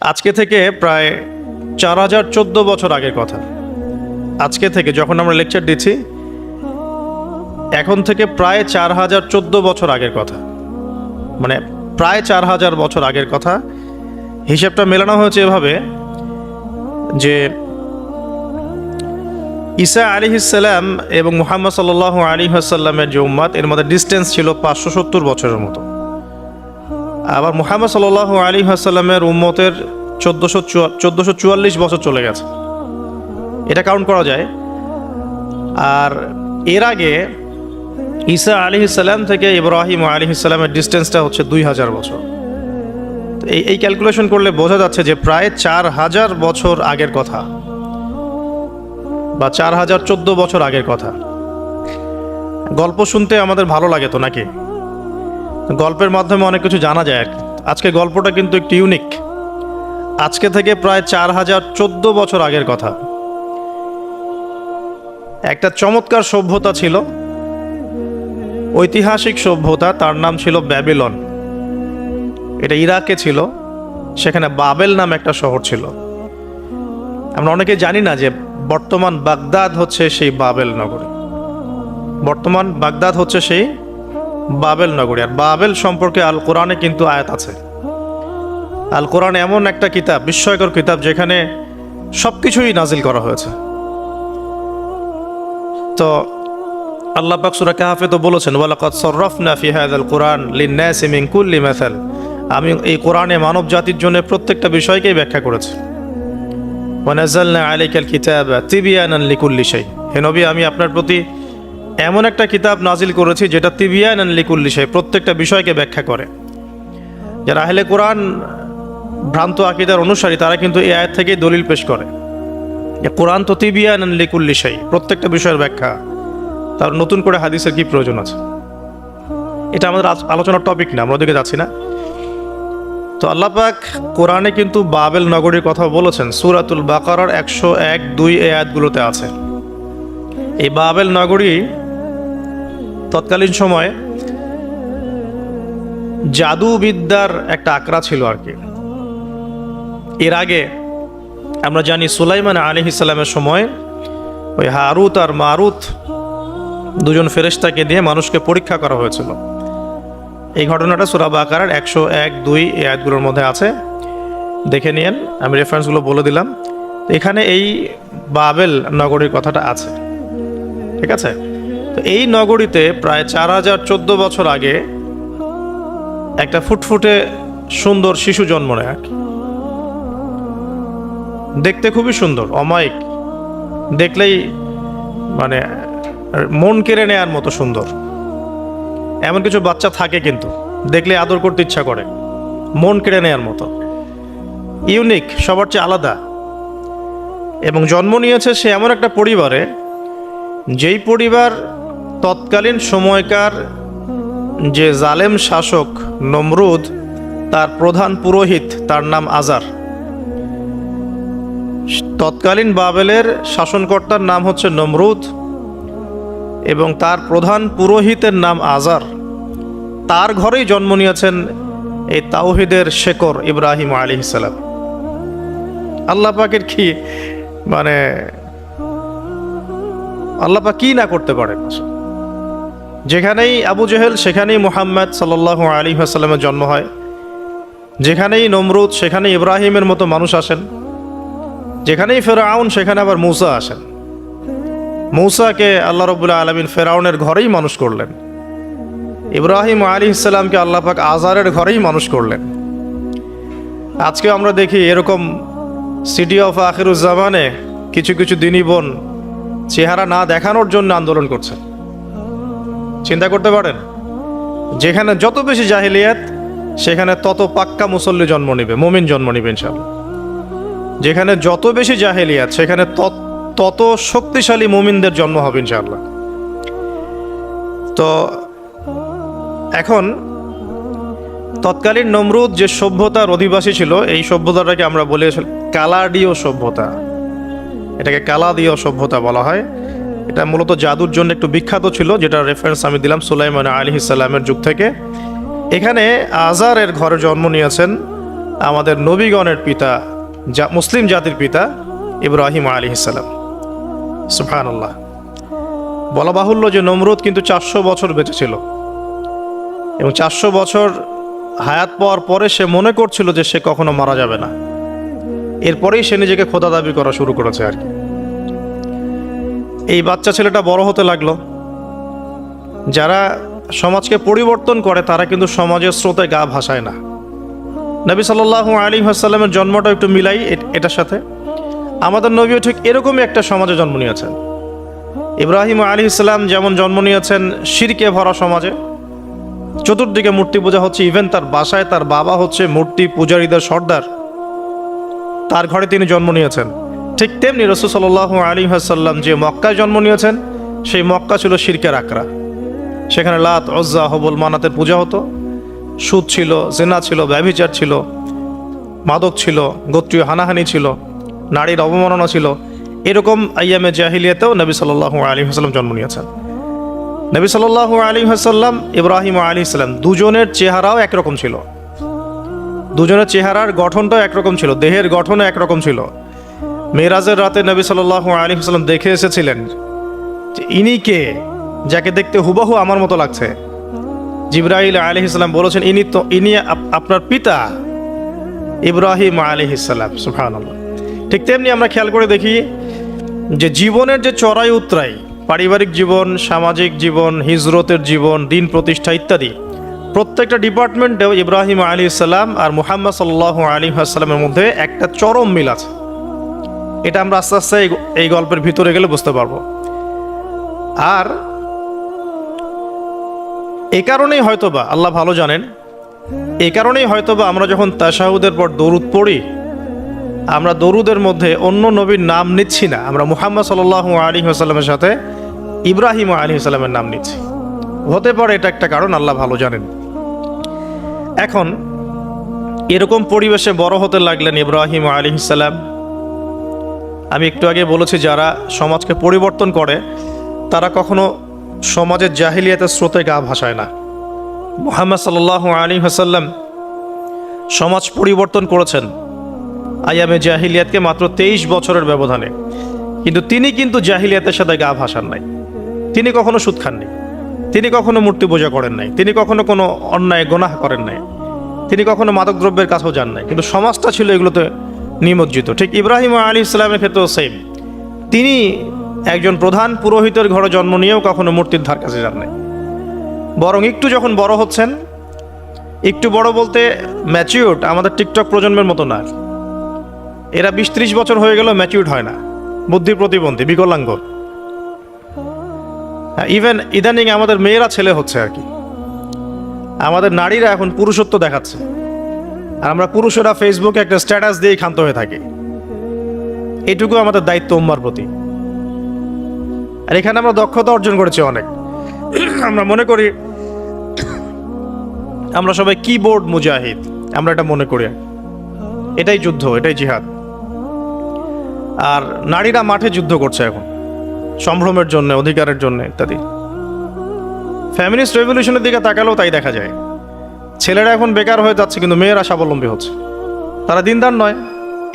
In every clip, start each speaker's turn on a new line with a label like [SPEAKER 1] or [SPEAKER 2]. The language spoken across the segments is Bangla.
[SPEAKER 1] আজকে থেকে প্রায় 4014 বছর আগের কথা। আজকে থেকে যখন আমরা লেকচার দিচ্ছি, এখন থেকে প্রায় 4014 বছর আগের কথা, মানে প্রায় 4000 বছর আগের কথা। হিসেবটা মেলানো হয়েছে এভাবে যে ঈসা আলাইহিসসালাম এবং মুহাম্মদ সাল্লাল্লাহু আলাইহি ওয়াসাল্লামের যে উম্মত, এর মধ্যে ডিস্টেন্স ছিল 570 বছরের মতো। আবার মুহাম্মদ সাল্লাল্লাহু আলাইহি ওয়াসাল্লামের উম্মতের 1444 বছর চলে গেছে, এটা কাউন্ট করা যায়। আর এর আগে ঈসা আলাইহিসসালাম থেকে ইব্রাহিম আলাইহিসসালামের ডিস্টেন্সটা হচ্ছে 2000 বছর। এই ক্যালকুলেশন করলে বোঝা যাচ্ছে যে প্রায় 4000 বছর আগের কথা, বা 4014 বছর আগের কথা। গল্প শুনতে আমাদের ভালো লাগে তো নাকি? গল্পের মাধ্যমে অনেক কিছু জানা যায় আর কি। আজকে গল্পটা কিন্তু একটু ইউনিক। আজকে থেকে প্রায় 4014 বছর আগের কথা। একটা চমৎকার সভ্যতা ছিল, ঐতিহাসিক সভ্যতা, তার নাম ছিল ব্যাবিলন। এটা ইরাকে ছিল, সেখানে বাবেল নামে একটা শহর ছিল। আমরা অনেকে জানি না যে বর্তমান বাগদাদ হচ্ছে সেই বাবেল নগরী। বর্তমান বাগদাদ হচ্ছে সেই বাবেল নগরী। আর বাবেল সম্পর্কে আল কোরআনে কিন্তু আয়াত আছে। আল কোরআন এমন একটা কিতাব, বিস্ময়কর কিতাব, যেখানে সবকিছুই নাজিল করা হয়েছে। তো আল্লাহ পাক সূরা কাহফে তো বলেছেন, ওয়ালাকাদ সাররাফনা ফি হাযাল কুরআন লিন-নাসি মিন কুল্লি মাসাল। আমি এই কোরআনে মানব জাতির জন্য প্রত্যেকটা বিষয়কেই ব্যাখ্যা করেছি। ওয়া নাযালনা আলাইকাল কিতাবা তিবয়ানান লিকুল্লি শাই। হে নবী, আমি আপনার প্রতি এমন একটা কিতাব নাজিল করেছি যেটা তিবয়ানান লিকুল্লি শাই, প্রত্যেকটা বিষয়কে ব্যাখ্যা করে। যারা আহলে কোরআন ভ্রান্ত আকীদার অনুসারী, তারা কিন্তু এই আয়াত থেকেই দলিল পেশ করে যে কোরআন তো তিবয়ানান লিকুল্লি শাই, প্রত্যেকটা বিষয়ের ব্যাখ্যা। তার নতুন করে হাদিসের কি প্রয়োজন আছে? এটা আমাদের আলোচনার টপিক না, আমরা ওদিকে যাচ্ছি না। তো আল্লাহ পাক কোরআনে কিন্তু বাবেল নগরীর কথা বলেছেন। সূরাতুল বাকারার 101-2 এই আয়াতগুলোতে আছে। এই বাবেল নগরী তৎকালীন সময়ে জাদুবিদ্যার একটা আকড়া ছিল আর কি। এর আগে আমরা জানি সুলাইমান আলাইহিস সালামের সময় ওই হারুত আর মারুত দুজন ফেরেশতাকে দিয়ে মানুষকে পরীক্ষা করা হয়েছিল। এই ঘটনাটা সূরা বাকারার 101-2 এই আয়াতগুলোর মধ্যে আছে, দেখে নিয়েন। আমি রেফারেন্সগুলো বলে দিলাম। এখানে এই বাবেল নগরীর কথাটা আছে, ঠিক আছে? তো এই নগরীতে প্রায় 4014 বছর আগে একটা ফুটফুটে সুন্দর শিশু জন্ম নেয় আর কি। দেখতে খুবই সুন্দর, অমায়িক, দেখলেই মানে মন কেড়ে নেয়ার মতো সুন্দর। এমন কিছু বাচ্চা থাকে কিন্তু দেখলে আদর করতে ইচ্ছা করে, মন কেড়ে নেয়ার মতো, ইউনিক, সবার চেয়ে আলাদা। এবং জন্ম নিয়েছে সে এমন একটা পরিবারে, যেই পরিবার তৎকালীন সময়কার যে জালেম শাসক নমরুদ, তার প্রধান পুরোহিত, তার নাম আজার। তৎকালীন বাবেলের শাসনকর্তার নাম হচ্ছে নমরুদ এবং তার প্রধান পুরোহিতের নাম আজার। তার ঘরেই জন্ম নিয়েছেন এই তাওহীদের শেকর ইব্রাহিম আলাইহিস সালাম। আল্লাহ পাকের কি মানে, আল্লাহ পাক কি না করতে পারেন? যেখানেই আবু জেহেল, সেখানেই মুহাম্মদ সাল্লাল্লাহু আলাইহি ওয়াসাল্লামের জন্ম হয়। যেখানেই নমরুদ, সেখানেই ইব্রাহিমের মতো মানুষ আসেন। যেখানেই ফেরাউন, সেখানে আবার মূসা আসেন। মূসাকে আল্লাহ রাব্বুল আলামিন ফেরাউনের ঘরেই মানুষ করলেন। ইব্রাহিম আলাইহিস সালামকে আল্লাহ পাক আজারের ঘরেই মানুষ করলেন। আজকে আমরা দেখি এরকম সিটি অফ আখিরুজ্জামানে কিছু কিছু দিনী বোন চেহারা না দেখানোর জন্য আন্দোলন করছে। চিন্তা করতে পারেন, যেখানে যত বেশি জাহিলিয়াত, সেখানে তত পাক্কা মুসল্লি জন্ম নিবে, মুমিন জন্ম নিবে ইনশাআল্লাহ। যেখানে যত বেশি জাহিলিয়াত, সেখানে তত শক্তিশালী মুমিনদের জন্ম হবে ইনশাআল্লাহ। তো এখন তৎকালীন নমরুদ যে সভ্যতার অধিবাসী ছিল, এই সভ্যতাটাকে আমরা বলি কালাডীয় সভ্যতা। এটাকে কালাদীয় সভ্যতা বলা হয়। এটা মূলত জাদুর জন্য একটু বিখ্যাত ছিল, যেটা রেফারেন্স আমি দিলাম সুলাইমান আলাইহিস সালামের যুগ থেকে। এখানে আজারের ঘরে জন্ম নিয়েছেন আমাদের নবীগণের পিতা, মুসলিম জাতির পিতা ইব্রাহিম আলাইহিস সালাম। সুবহানাল্লাহ। বলা বাহুল্য যে নমরুদ কিন্তু 400 বছর বেঁচে ছিল, এবং 400 বছর হায়াত পাওয়ার পরে সে মনে করছিল যে সে কখনো মারা যাবে না। এরপরেই সে নিজেকে খোদা দাবি করা শুরু করেছে আর কি। এই বাচ্চা ছেলেটা বড় হতে লাগলো। যারা সমাজকে পরিবর্তন করে তারা কিন্তু সমাজের স্রোতে গা ভাসায় না। নবী সাল্লাল্লাহু আলাইহি ওয়াসাল্লামের জন্মটা একটু মিলাই এটার সাথে। আমাদের নবীও ঠিক এরকমই একটা সমাজে জন্ম নিয়েছেন। ইব্রাহিম আলাইহিস সালাম যেমন জন্ম নিয়েছেন শিরকে ভরা সমাজে, চতুর্দিকে মূর্তি পূজা হচ্ছে, ইভেন তার বাসায় তার বাবা হচ্ছে মূর্তি পূজারীদের সর্দার, তার ঘরে তিনি জন্ম নিয়েছেন। ঠিক তেমনি রাসূল সাল্লাল্লাহু আলাইহি ওয়াসাল্লাম যে মক্কায় জন্ম নিয়েছেন, সেই মক্কা ছিল শিরকের আকড়া। সেখানে লাত, উজ্জা, হবল, মানাতের পূজা হতো, সুদ ছিল, জিনা ছিল, ব্যভিচার ছিল, মাদক ছিল, গোত্রীয় হানাহানি ছিল, নারীর অবমাননা ছিল। এরকম আইয়ামে জাহিলিয়াতেও নবী সাল্লাল্লাহু আলাইহি ওয়াসাল্লাম জন্ম নিয়েছেন। নবী সাল্লাল্লাহু আলাইহি ওয়াসাল্লাম, ইব্রাহিম আলাইহিস সালাম, দুজনের চেহারাও একরকম ছিল। দুজনের চেহারার গঠনটাও একরকম ছিল, দেহের গঠনও একরকম ছিল। মেরাজের রাতে নবী সাল্লাল্লাহু আলাইহি ওয়াসাল্লাম দেখে এসেছিলেন যে ইনি কে, যাকে দেখতে হুবহু আমার মতো লাগছে। জিবরাইল আলাইহিস সালাম বলেছেন ইনি আপনার পিতা ইব্রাহিম আলাইহিস সালাম। সুবহানাল্লাহ। ঠিক তেমনি আমরা খেয়াল করে দেখি যে জীবনের যে চড়াই উতরাই, পারিবারিক জীবন, সামাজিক জীবন, হিজরতের জীবন, দিন প্রতিষ্ঠা ইত্যাদি, প্রত্যেকটা ডিপার্টমেন্টেও ইব্রাহিম আলাইহিস সালাম আর মুহাম্মদ সাল্লাল্লাহু আলাইহি ওয়াসাল্লামের মধ্যে একটা চরম মিল আছে। এটা আমরা আস্তে আস্তে এই গল্পের ভিতরে গেলে বুঝতে পারবো। আর এই কারণেই হয়তোবা আল্লাহ ভালো জানেন, এই কারণেই হয়তোবা আমরা যখন তাশাহুদের পর দরুদ পড়ি, আমরা দরুদের মধ্যে অন্য নবীর নাম নিচ্ছি না, আমরা মুহাম্মদ সাল্লাল্লাহু আলাইহি ওয়াসাল্লামের সাথে ইব্রাহিম আলাইহিস সালামের নাম নিচ্ছি। হতে পারে এটা একটা কারণ, আল্লাহ ভালো জানেন। এখন এরকম পরিবেশে বড় হতে লাগলেন ইব্রাহিম আলাইহিস সালাম। আমি একটু আগে বলেছি যারা সমাজকে পরিবর্তন করে তারা কখনো সমাজের জাহিলিয়াতের স্রোতে গা ভাসায় না। মুহাম্মদ সাল্লাল্লাহু আলাইহি ওয়াসাল্লাম সমাজ পরিবর্তন করেছেন আইয়ামে জাহিলিয়াতকে মাত্র 23 বছরের ব্যবধানে, কিন্তু তিনি কিন্তু জাহিলিয়াতের সাথে গা ভাসান নাই। তিনি কখনো সুদ খাননি, তিনি কখনো মূর্তি পূজা করেন নাই, তিনি কখনো কোনো অন্যায় গুনাহ করেন নাই, তিনি কখনো মাদকদ্রব্যের কাছেও যান নাই, কিন্তু সমাজটা ছিল এগুলোতে নিমজ্জিত। ঠিক ইব্রাহিম আলাইহিস সালামের ক্ষেত্রেও সেম। তিনি একজন প্রধান পুরোহিতের ঘরে জন্ম নিয়েও কখনো মূর্তির ধার কাছে যান নাই। বরং একটু যখন বড় হচ্ছেন, একটু বড় বলতে ম্যাচিউরড, আমাদের টিকটক প্রজন্মের মতো না, এরা 20-30 বছর হয়ে গেল ম্যাচিউরড হয় না, বুদ্ধি প্রতিবন্ধী, বিকলাঙ্গ। ইভেন ইদানিং আমাদের মেয়েরা ছেলে হচ্ছে আর কি। আমাদের নারীরা এখন পুরুষত্ব দেখাচ্ছে, আর আমরা পুরুষেরা ফেসবুকে একটা স্ট্যাটাস দিয়েই ক্ষান্ত হয়ে থাকি। এটুকু আমাদের দায়িত্ব উম্মার প্রতি। আর এখানে আমরা দক্ষতা অর্জন করেছি অনেক। আমরা মনে করি আমরা সবাই কিবোর্ড মুজাহিদ, আমরা এটা মনে করি। এটাই যুদ্ধ, এটাই জিহাদ। আর নারীরা মাঠে যুদ্ধ করছে এখন সম্ভ্রমের জন্য, অধিকারের জন্য ইত্যাদি। ফ্যামিলিস্ট রেভলিউশনের দিকে তাকালেও তাই দেখা যায়। ছেলেরা এখন বেকার হয়ে যাচ্ছে, কিন্তু মেয়েরা স্বাবলম্বী হচ্ছে। তারা দিনদার নয়,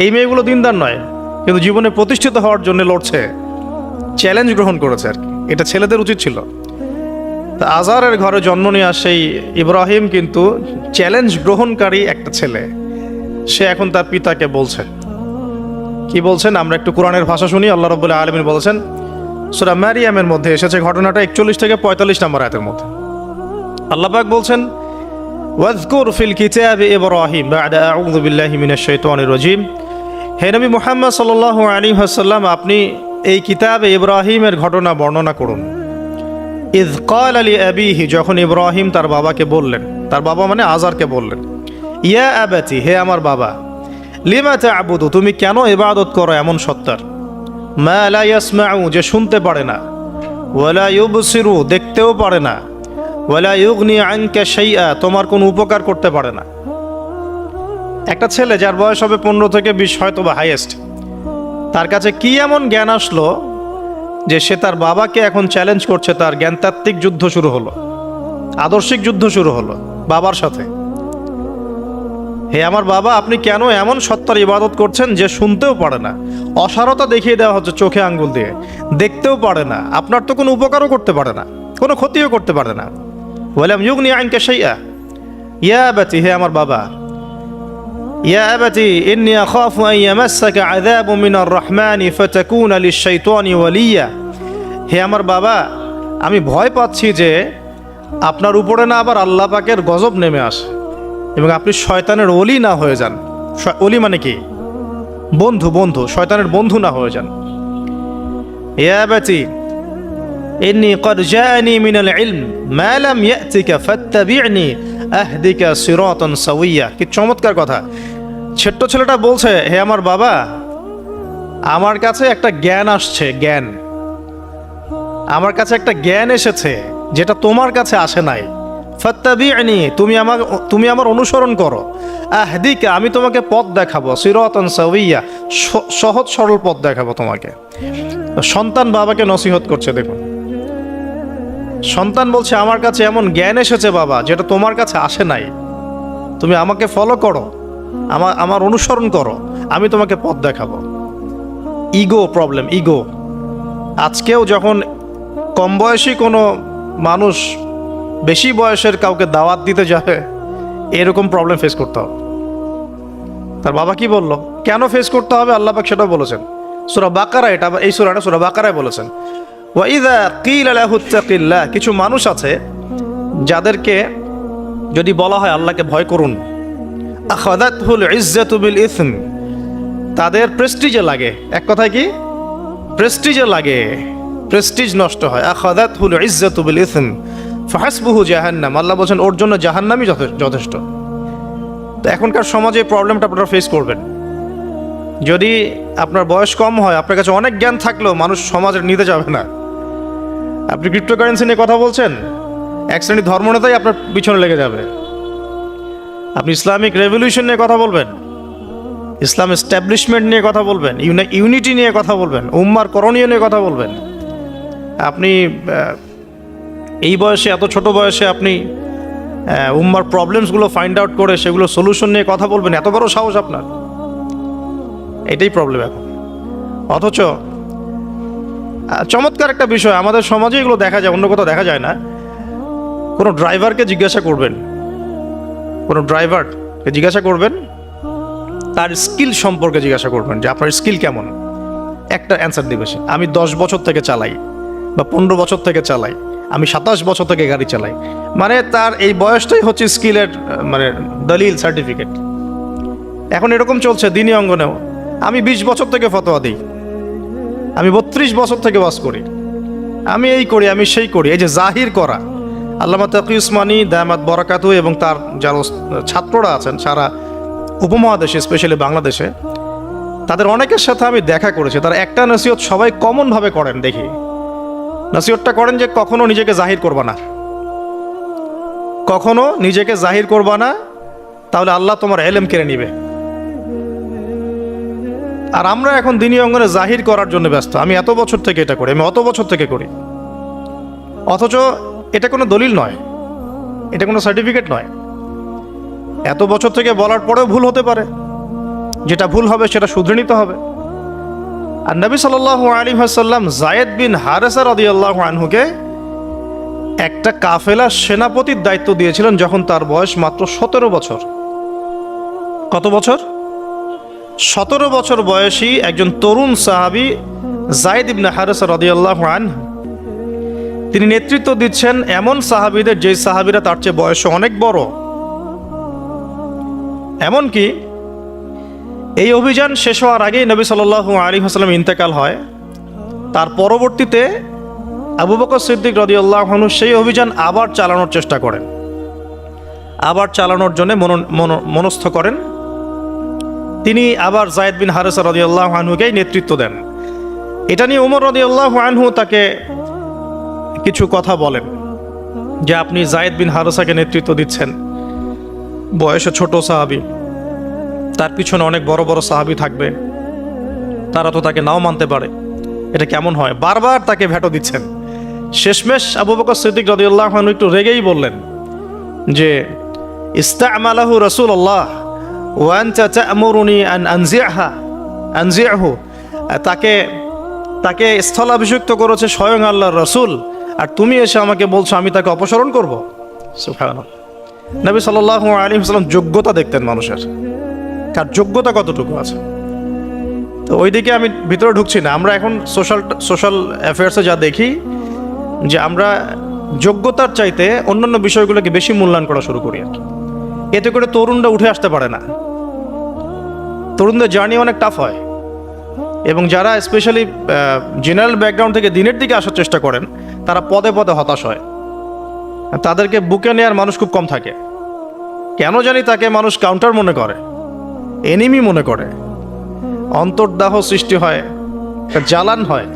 [SPEAKER 1] এই মেয়েগুলো দিনদার নয়, কিন্তু জীবনে প্রতিষ্ঠিত হওয়ার জন্য লড়ছে, চ্যালেঞ্জ গ্রহণ করেছে আর কি। এটা ছেলেদের উচিত ছিল। তা আজারের ঘরে জন্ম নেওয়া সেই ইব্রাহিম কিন্তু চ্যালেঞ্জ গ্রহণকারী একটা ছেলে। সে এখন তার পিতাকে বলছে, কি বলছেন আমরা একটু কোরআনের ভাষা শুনি। আল্লাহ রাব্বুল আলামিন বলেছেন সূরা মারিয়ামের মধ্যে এসেছে ঘটনাটা 41 থেকে 45 নম্বর আয়াতের মধ্যে। আল্লাহ পাক বলছেন ওয়াজকুর ফিল কিতাবি ইব্রাহিম বা'দা আউযু বিল্লাহি মিনাশ শাইতানির রাজীম। হে নবী মুহাম্মদ সাল্লাল্লাহু আলাইহি ওয়াসাল্লাম, আপনি এই কিতাবে ইব্রাহিমের ঘটনা বর্ণনা করুন। ইয ক্বালা লিআবিহি, যখন ইব্রাহিম তার বাবাকে বললেন, তার বাবা মানে আজারকে বললেন, ইয়া আবাতি, হে আমার বাবা, লিমা তা'বুদু, তুমি কেন ইবাদত করো এমন সত্তার, মা লা ইয়াসমাউ, যে শুনতে পারে না, ওয়ালা ইউবসিরু, দেখতেও পারে না, ওয়ালা ইউগনি আনকা শাইআ, তোমার কোনো উপকার করতে পারে না। একটা ছেলে যার বয়স হবে 15 থেকে 20 হয়তো বা হাইয়েস্ট, তার কাছে কি এমন জ্ঞান আসলো যে সে তার বাবাকে এখন চ্যালেঞ্জ করছে। তার জ্ঞানতাত্ত্বিক যুদ্ধ শুরু হলো, আদর্শিক যুদ্ধ শুরু হলো বাবার সাথে। হে আমার বাবা, আপনি কেন এমন সত্তার ইবাদত করছেন যে শুনতেও পারে না? অসারতা দেখিয়ে দেওয়া হচ্ছে চোখে আঙ্গুল দিয়ে, দেখতেও পারে না, আপনার তো কোনো উপকারও করতে পারে না, কোনো ক্ষতিও করতে পারে না। ওয়ালাম ইউগনি আনকা শাইআ ইয়া আবাতি, হে আমার বাবা, ইয়া আবাতি ইন্নী আখাফু আন ইয়ামাসসাকা আযাবুম মিনার রাহমানি ফাতাকুনা লিশ-শাইতানি ওয়ালিয়া, হে আমার বাবা, আমি ভয় পাচ্ছি যে আপনার উপরে না আবার আল্লাহ পাকের গজব নেমে আসে এবং আপনি শয়তানের ওলি না হয়ে যান। ওলি মানে কি? বন্ধু, বন্ধু, শয়তানের বন্ধু না হয়ে যান। ইয়া আবাতি ইন্নী ক্বাদ জাআনি মিনাল ইলম মা লাম ইয়াতিকা ফাত্তাবি'নি আহদিকা সিরাতান সাওয়িয়া। কি চমৎকার কথা! ছোট্ট ছেলেটা বলছে, হে আমার বাবা, আমার কাছে একটা জ্ঞান আসছে, জ্ঞান, আমার কাছে একটা জ্ঞান এসেছে যেটা তোমার কাছে আসে নাই। ফাত্তাবি'নি, তুমি আমার অনুসরণ করো। আহদিকা, আমি তোমাকে পথ দেখাবো। সিরাতান সাওয়িয়া, সহজ সরল পথ দেখাবো তোমাকে। সন্তান বাবাকে নসিহত করছে, দেখুন। সন্তান বলছে, আমার কাছে এমন জ্ঞান এসেছে বাবা যেটা তোমার কাছে আসে নাই, তুমি আমাকে ফলো করো, আমার অনুসরণ করো, আমি তোমাকে পথ দেখাবো। Ego problem, ego. আজকেও যখন কম বয়সী কোনো মানুষ বেশি বয়সের কাউকে দাওয়াত দিতে যাবে, এরকম প্রবলেম ফেস করতে হবে। তার বাবা কি বলল, কেন ফেস করতে হবে, আল্লাহ পাক সেটাও বলেছেন সূরা বাকারা, এটা এই সূরাটা সূরা বাকারায় বলেছেন। ওয়া ইযা কিলা লাহু ইত্তাকিল্লাহ, কিছু মানুষ আছে যাদেরকে যদি বলা হয় আল্লাহকে ভয় করুন, আখাযাতহুল ইজ্জাতু বিল ইসম, তাদের প্রেস্টিজে লাগে। এক কথায় কি? প্রেস্টিজে লাগে, প্রেস্টিজ নষ্ট হয়। আখাযাতহুল ইজ্জাতু বিল ইসম ফাহাসবুহু জাহান্নাম, আল্লাহ বলছেন ওর জন্য জাহান্নামই যথেষ্ট। তো এখনকার সমাজে প্রবলেমটা আপনারা ফেস করবেন। যদি আপনার বয়স কম হয়, আপনার কাছে অনেক জ্ঞান থাকলেও মানুষ সমাজের নিতে যাবে না। আপনি ক্রিপ্টোকারেন্সি নিয়ে কথা বলছেন, এক শ্রেণী ধর্মনেতাই আপনার পিছনে লেগে যাবে। আপনি ইসলামিক রেভলিউশন নিয়ে কথা বলবেন, ইসলাম এস্টাবলিশমেন্ট নিয়ে কথা বলবেন, ইউনিটি নিয়ে কথা বলবেন, উম্মার করণীয় নিয়ে কথা বলবেন। আপনি এই বয়সে, এত ছোট বয়সে আপনি উম্মার প্রবলেমসগুলো ফাইন্ড আউট করে সেগুলো সলিউশন নিয়ে কথা বলবেন, এত বড় সাহস আপনার? এটাই প্রবলেম এখন। অথচ চমৎকার একটা বিষয়, আমাদের সমাজে এগুলো দেখা যায়, অন্য কোথাও দেখা যায় না। কোনো ড্রাইভারকে জিজ্ঞাসা করবেন, কোনো ড্রাইভারকে জিজ্ঞাসা করবেন, তার স্কিল সম্পর্কে জিজ্ঞাসা করবেন যে আপনার স্কিল কেমন। একটা অ্যান্সার দিবে সে, আমি 10 বছর থেকে চালাই, বা 15 বছর থেকে চালাই, আমি 27 বছর থেকে গাড়ি চালাই। মানে তার এই বয়সটাই হচ্ছে স্কিলের মানে দলিল, সার্টিফিকেট। এখন এরকম চলছে দ্বীনি অঙ্গনেও। আমি 20 বছর থেকে ফতোয়া দিই, আমি 32 বছর থেকে ওয়াজ করি, আমি এই করি, আমি সেই করি। এই যে জাহির করা, আল্লামা তাকি উসমানী দামাত বরাকাতু এবং তার যারা ছাত্ররা আছেন সারা উপমহাদেশে, স্পেশালি বাংলাদেশে, তাদের অনেকের সাথে আমি দেখা করেছি। তারা একটা নসিহত সবাই কমনভাবে করেন, দেখি নসিহতটা করেন যে কখনো নিজেকে জাহির করবা না, কখনো নিজেকে জাহির করবা না, তাহলে আল্লাহ তোমার ইলম কেড়ে নিবে। আর আমরা এখন দ্বীনি অঙ্গনে জাহির করার জন্য ব্যস্ত। আমি এত বছর থেকে এটা করি, আমি অত বছর থেকে করি, অথচ এটা কোনো দলিল নয়, এটা কোনো সার্টিফিকেট নয়। এত বছর থেকে বলার পরেও ভুল হতে পারে, যেটা ভুল হবে সেটা শুধরে নিতে হবে। আর নবী সাল্লাল্লাহু আলাইহি ওয়াসাল্লাম যায়েদ বিন হারেসা রাদিয়াল্লাহু আনহুকে একটা কাফেলার সেনাপতির দায়িত্ব দিয়েছিলেন যখন তার বয়স মাত্র 17 বছর। কত বছর? 17 বছর বয়সী একজন তরুণ সাহাবী যায়েদ ইবনে হারেসা রাদিয়াল্লাহু আনহু, তিনি নেতৃত্ব দিচ্ছেন এমন সাহাবীদের যে সাহাবীরা তার চেয়ে বয়সে অনেক বড়। এমনকি এই অভিযান শেষ হওয়ার আগেই নবী সাল্লাল্লাহু আলাইহি ওয়াসাল্লাম ইন্তেকাল হয়। তার পরবর্তীতে আবু বকর সিদ্দিক রাদিয়াল্লাহু আনহু সেই অভিযান আবার চালানোর চেষ্টা করেন, আবার চালানোর জন্য মনস্থ করেন। তিনি আবার যায়েদ বিন হারেসা রাদিয়াল্লাহু আনহুকেই নেতৃত্ব দেন। এটা নিয়ে ওমর রাদিয়াল্লাহু আনহু তাকে কিছু কথা বলেন যে আপনি যায়েদ বিন হারেসাকে নেতৃত্ব দিচ্ছেন, বয়সে ছোট সাহাবী, তার পিছনে অনেক বড় বড় সাহাবী থাকবে, তারা তো তাকে নাও মানতে পারে, এটা কেমন হয়? বারবার তাকে ভেটো দিচ্ছেন। শেষমেশ আবু বকর সিদ্দিক রাদিয়াল্লাহু আনহু একটু রেগেই বললেন যে ইস্তা'মালাহু রাসূলুল্লাহ ওয়া আনতা তা'মুরুনি আন আনজি'হু, তাকে স্থলাভিষিক্ত করেছে স্বয়ং আল্লাহর রাসূল, আর তুমি এসে আমাকে বলছো আমি তাকে অপসারণ করব। সুবহানাল্লাহ। নবী সাল্লাল্লাহু আলাইহি ওয়াসাল্লাম যোগ্যতা দেখতেন মানুষের, কার যোগ্যতা কতটুকু আছে। তো ওইদিকে আমি ভিতরে ঢুকছি না। আমরা এখন সোশ্যাল অ্যাফেয়ার্সে যা দেখি যে আমরা যোগ্যতার চাইতে অন্যান্য বিষয়গুলোকে বেশি মূল্যায়ন করা শুরু করি আর কি। এতে করে তরুণরা উঠে আসতে পারে না, তরুণদের জার্নি অনেক টাফ হয়। এবং যারা স্পেশালি জেনারেল ব্যাকগ্রাউন্ড থেকে দিনের দিকে আসার চেষ্টা করেন, তারা পদে পদে হতাশ হয়। তাদেরকে বুকে নেওয়ার মানুষ খুব কম থাকে। কেন জানি তাকে মানুষ কাউন্টার মনে করে, এনিমি মনে করে, অন্তর্দাহ সৃষ্টি হয়, জ্বালান হয়।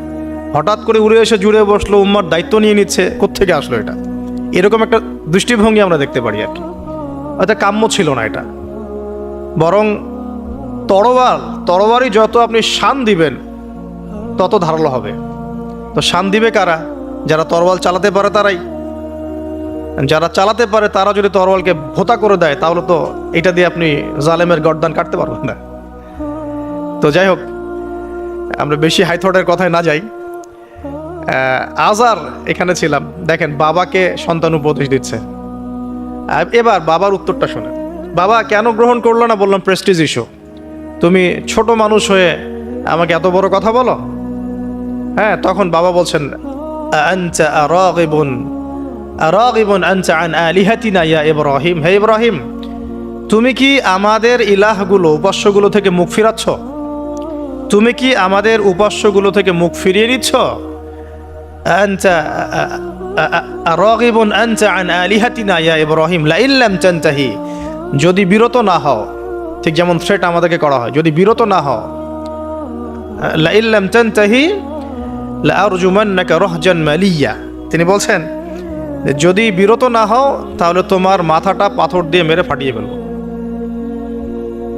[SPEAKER 1] হঠাৎ করে উড়ে এসে জুড়ে বসলো, উম্মার দায়িত্ব নিয়ে নিচ্ছে, কোত্থেকে আসলো এটা? এরকম একটা দৃষ্টিভঙ্গি আমরা দেখতে পারি আর কি। এটা কাম্য ছিল না এটা। বরং তরবারি যত আপনি শান দিবেন তত ধারালো হবে। তো শান দিবে কারা? যারা তরোয়াল চালাতে পারে তারাই। যারা চালাতে পারে তারা যদি তরোয়ালকে ভোতা করে দেয়, তাহলে তো এটা দিয়ে আপনি জালেমের গর্দান কাটতে পারবেন না। তো যাই হোক, আমরা বেশি হাইথটের কথায় না যাই। আজার এখানে ছিলাম, দেখেন বাবাকে সন্তান উপদেশ দিচ্ছে। এবার বাবার উত্তরটা শোনেন। বাবা কেন গ্রহণ করলো না? বললাম প্রেস্টিজ ইস্যু। তুমি ছোট মানুষ হয়ে আমাকে এত বড় কথা বলো? হ্যাঁ, তখন বাবা বলছেন, আনতা রাগিবুন আনতা আন আলিহাতিনা ইয়া ইব্রাহিম। হে ইব্রাহিম, তুমি কি আমাদের ইলাহগুলো, উপাস্যগুলো থেকে মুখ ফিরাচ্ছ? তুমি কি আমাদের উপাস্যগুলো থেকে মুখ ফিরিয়ে নিচ্ছ? আনতা রাগিবুন আনতা আন আলিহাতিনা ইয়া ইব্রাহিম লাইন লাম তানতাহি। যদি বিরত না হও, ঠিক যেমন থ্রেট আমাদেরকে করা হয়, যদি বিরত না হও, লাইন লাম তানতাহি লাআরজুমান্নাকা রাহজান মালিয়া। তিনি বলছেন যদি বিরত না হও তাহলে তোমার মাথাটা পাথর দিয়ে মেরে ফাটিয়ে ফেলবো।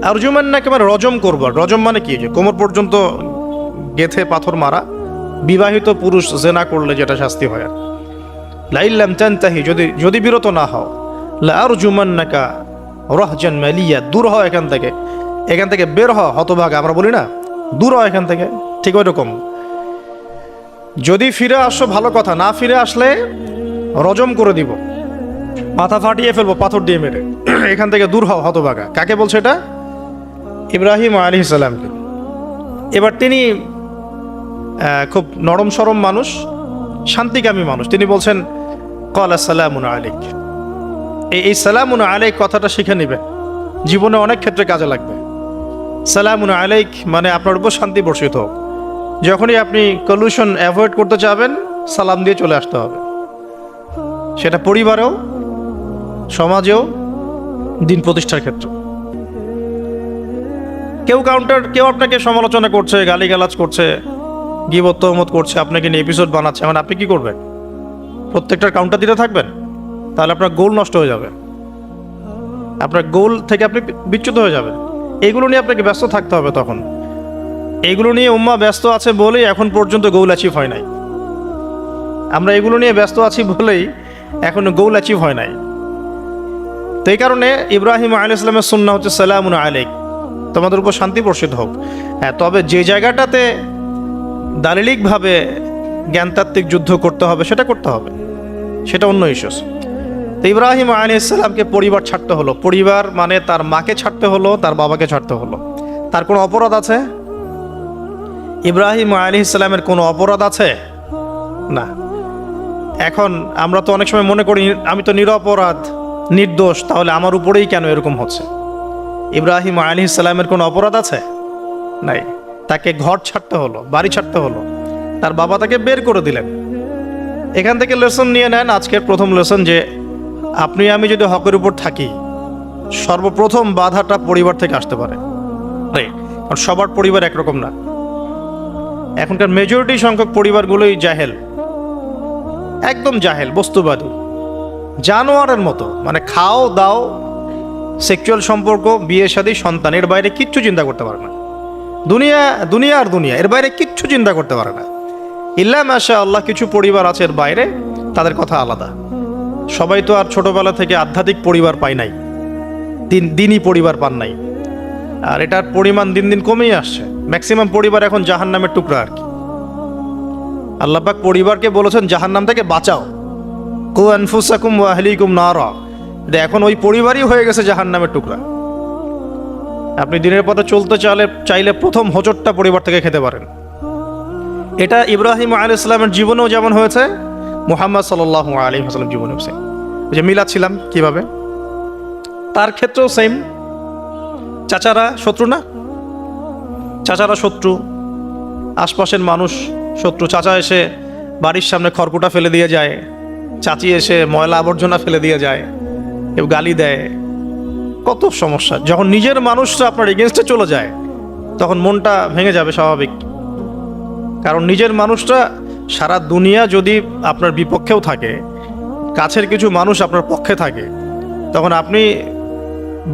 [SPEAKER 1] আরজুমান্নাকা মানে রজম করব। রজম মানে কি? যে কোমর পর্যন্ত গেথে পাথর মারা। বিবাহিত পুরুষ জেনা করলে যেটা শাস্তি হয়। লাইন লাম তানতাহি, যদি বিরত না হও, লাআরজুমান্নাকা রাহজান মালিয়া, দূর হও এখান থেকে বের হও হতভাগা। আমরা বলি না, দূর হও এখান থেকে, ঠিক ওই রকম। যদি ফিরে আসো ভালো কথা, না ফিরে আসলে রজম করে দিব, মাথা ফাটিয়ে ফেলবো পাথর দিয়ে মেরে। এখান থেকে দূর হও হতভাগা। কাকে বলছে এটা? ইব্রাহিম আলাইহিস সালামকে। এবার তিনি খুব নরম সরম মানুষ, শান্তিকামী মানুষ। তিনি বলছেন ক্বালা সালামুন আলাইক। এই সালামুন আলাইক কথাটা শিখে নেবেন, জীবনে অনেক ক্ষেত্রে কাজে লাগবে। সালামুন আলাইক মানে আপনার উপর শান্তি বর্ষিত হোক। যখনই আপনি কলিউশন অ্যাভয়েড করতে চাবেন, সালাম দিয়ে চলে আসতে হবে। সেটা পরিবারেও, সমাজেও, দিন প্রতিষ্ঠার ক্ষেত্রে। কেউ আপনাকে সমালোচনা করছে, গালিগালাজ করছে, গীবত তহমত করছে, আপনাকে নিয়ে এপিসোড বানাচ্ছে, এখন আপনি কি করবেন? প্রত্যেকটার কাউন্টার দিতে থাকবেন? তাহলে আপনার গোল নষ্ট হয়ে যাবে, আপনার গোল থেকে আপনি বিচ্যুত হয়ে যাবেন। এগুলো নিয়ে আপনাকে ব্যস্ত থাকতে হবে। তখন এগুলো নিয়ে উম্মাহ ব্যস্ত আছে বলেই এখন পর্যন্ত গোল অ্যাচিভ হয় নাই। আমরা এগুলো নিয়ে ব্যস্ত আছি বলেই এখনো গোল অ্যাচিভ হয় নাই। তো এই কারণে ইব্রাহিম আলাইহিস সালামের সুন্নাহ হচ্ছে সালামুন আলাইক, তোমাদের উপর শান্তি বর্ষিত হোক। হ্যাঁ, তবে যে জায়গাটাতে দালিলিকভাবে জ্ঞানতাত্ত্বিক যুদ্ধ করতে হবে সেটা করতে হবে, সেটা অন্য ইস্যুস। তো ইব্রাহিম আলাইহিস সালামকে পরিবার ছাড়তে হলো। পরিবার মানে তার মাকে ছাড়তে হলো, তার বাবাকে ছাড়তে হলো। তার কোনো অপরাধ আছে? ইব্রাহিম আলাইহিস সালামের কোনো অপরাধ আছে? না। এখন আমরা তো অনেক সময় মনে করি আমি তো নিরপরাধ, নির্দোষ, তাহলে আমার উপরেই কেন এরকম হচ্ছে? ইব্রাহিম আলাইহিস সালামের কোনো অপরাধ আছে? নাই। তাকে ঘর ছাড়তে হলো, বাড়ি ছাড়তে হলো, তার বাবা তাকে বের করে দিলেন। এখান থেকে লেসন নিয়ে নেন আজকের প্রথম লেসন, যে আপনি আমি যদি হকের উপর থাকি, সর্বপ্রথম বাধাটা পরিবার থেকে আসতে পারে। কারণ সবার পরিবার একরকম না। এখনকার মেজরিটি সংখ্যক পরিবারগুলোই জাহেল, একদম জাহেল, বস্তুবাদী, জানোয়ারের মতো। মানে খাও দাও, সেক্সুয়াল সম্পর্ক, বিয়ে শাদী, সন্তান, এর বাইরে কিচ্ছু চিন্তা করতে পারে না। দুনিয়া আর দুনিয়া, এর বাইরে কিচ্ছু চিন্তা করতে পারে না। ইল্লা মাশা আল্লাহ, কিছু পরিবার আছে এর বাইরে, তাদের কথা আলাদা। সবাই তো আর ছোটবেলা থেকে আধ্যাত্মিক পরিবার পায় নাই, দিনই পরিবার পান নাই। আর এটার পরিমাণ দিন দিন কমেই আসছে। ম্যাক্সিমাম পরিবার এখন জাহান্নামের টুকরা আর কি। আল্লাহ পাক পরিবারকে বলেছেন জাহান্নাম থেকে বাঁচাও, কু আনফুসাকুম ওয়া আহলিকুম নারা। এখন ওই পরিবারই হয়ে গেছে জাহান্নামের টুকরা। আপনি দিনের পথে চলতে চাইলে প্রথম হোঁচটটা পরিবার থেকে খেতে পারেন। এটা ইব্রাহিম আলাইহিস সালামের জীবনেও যেমন হয়েছে, মুহাম্মদ সাল্লাল্লাহু আলাইহি ওয়াসাল্লাম জীবনেও সেম। যে মিলাচ্ছিলাম কিভাবে, তার ক্ষেত্রেও সেম। চাচারা শত্রু না, চাচারা শত্রু, আশপাশের মানুষ শত্রু। চাচা এসে বাড়ির সামনে খড়কুটা ফেলে দিয়ে যায়, চাচি এসে ময়লা আবর্জনা ফেলে দিয়ে যায়, কেউ গালি দেয়, কত সমস্যা। যখন নিজের মানুষরা আপনার এগেনস্টে চলে যায় তখন মনটা ভেঙে যাবে স্বাভাবিক। কারণ নিজের মানুষটা সারা দুনিয়া যদি আপনার বিপক্ষেও থাকে, কাছের কিছু মানুষ আপনার পক্ষে থাকে, তখন আপনি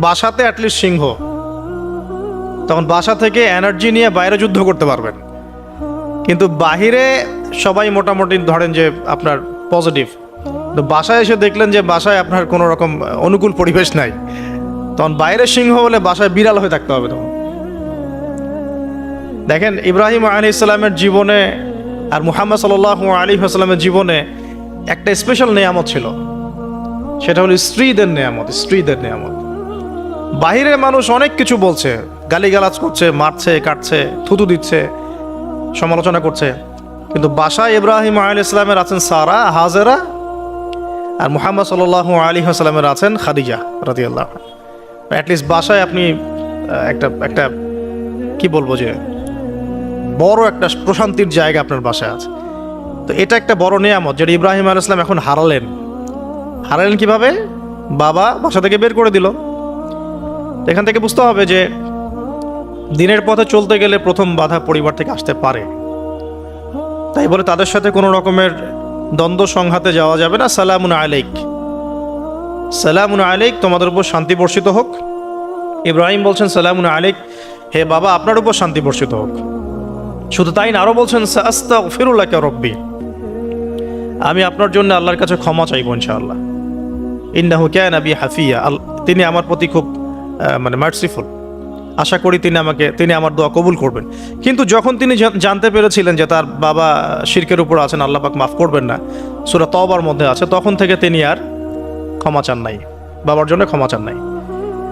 [SPEAKER 1] বাসাতে অ্যাটলিস্ট সিংহ, তখন বাসা থেকে এনার্জি নিয়ে বাইরে যুদ্ধ করতে পারবেন। কিন্তু বাহিরে সবাই মোটামুটি ধরেন যে আপনার পজিটিভ, তো বাসায় এসে দেখলেন যে বাসায় আপনার কোনো রকম অনুকূল পরিবেশ নাই, তখন বাইরে সিংহ হলে বাসায় বিড়াল হয়ে থাকতে হবে তখন। দেখেন ইব্রাহিম আলাইহিস সালামের জীবনে আর মুহাম্মদ সাল্লাল্লাহু আলাইহি ওয়াসাল্লামের জীবনে একটা স্পেশাল নেয়ামত ছিল, সেটা হলো স্ত্রীদের নেয়ামত। স্ত্রীদের নেয়ামত। বাহিরের মানুষ অনেক কিছু বলছে, গালিগালাজ করছে, মারছে, কাটছে, থুতু দিচ্ছে, সমালোচনা করছে, কিন্তু বাসায় ইব্রাহিম আলাইহিস সালামের আছেন সারা, হাজেরা, আর মুহাম্মদ সাল্লাল্লাহু আলাইহি ওয়াসাল্লামের আছেন খাদিজা রাদিয়াল্লাহু আনহা। অ্যাটলিস্ট বাসায় আপনি একটা কি বলবো যে বড় একটা প্রশান্তির জায়গা আপনার বাসায় আছে। তো এটা একটা বড় নিয়ামত যেটা ইব্রাহিম আলাইহিস সালাম এখন হারালেন কিভাবে? বাবা বাসা থেকে বের করে দিল। এখান থেকে বুঝতে হবে যে দিনের পথে চলতে গেলে প্রথম বাধা পরিবার থেকে আসতে পারে। তাই বলে তাদের সাথে কোনো রকমের দ্বন্দ্ব সংঘাতে যাওয়া যাবে না। সালামুন আলাইক, সালামুন আলাইক, তোমাদের উপর শান্তি বর্ষিত হোক। ইব্রাহিম বলছেন সালামুন আলাইক, হে বাবা আপনার উপর শান্তি বর্ষিত হোক। শুধু তাই না, আরও বলছেন আস্তাগফিরু লাকা রব্বি, আমি আপনার জন্য আল্লাহর কাছে ক্ষমা চাইব ইনশাআল্লাহ। ইন্নাহু কানা বি হাফিয়া, তিনি আমার প্রতি খুব মার্সিফুল, আশা করি তিনি আমার দোয়া কবুল করবেন। কিন্তু যখন তিনি জানতে পেরেছিলেন যে তার বাবা শিরকের উপর আছেন, আল্লাহ পাক মাফ করবেন না, সূরা তওবার মধ্যে আছে, তখন থেকে তিনি আর ক্ষমা চান নাই, বাবার জন্য ক্ষমা চান নাই।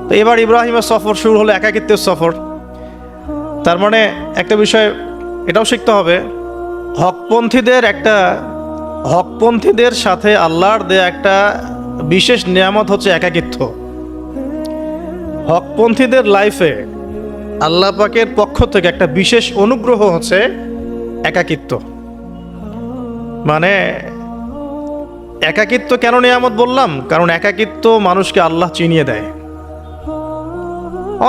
[SPEAKER 1] তো এবার ইব্রাহিমের সফর শুরু হলো একাকিত্বের সফর। তার মানে একটা বিষয় এটাও শিখতে হবে, হকপন্থীদের সাথে আল্লাহর দেয়া একটা বিশেষ নিয়ামত হচ্ছে একাকিত্ব। হকপন্থীদের লাইফে আল্লাহ পাকের পক্ষ থেকে একটা বিশেষ অনুগ্রহ হচ্ছে একাকিত্ব। মানে একাকিত্ব কেন নিয়ামত বললাম? কারণ একাকিত্ব মানুষকে আল্লাহ চিনিয়ে দেয়।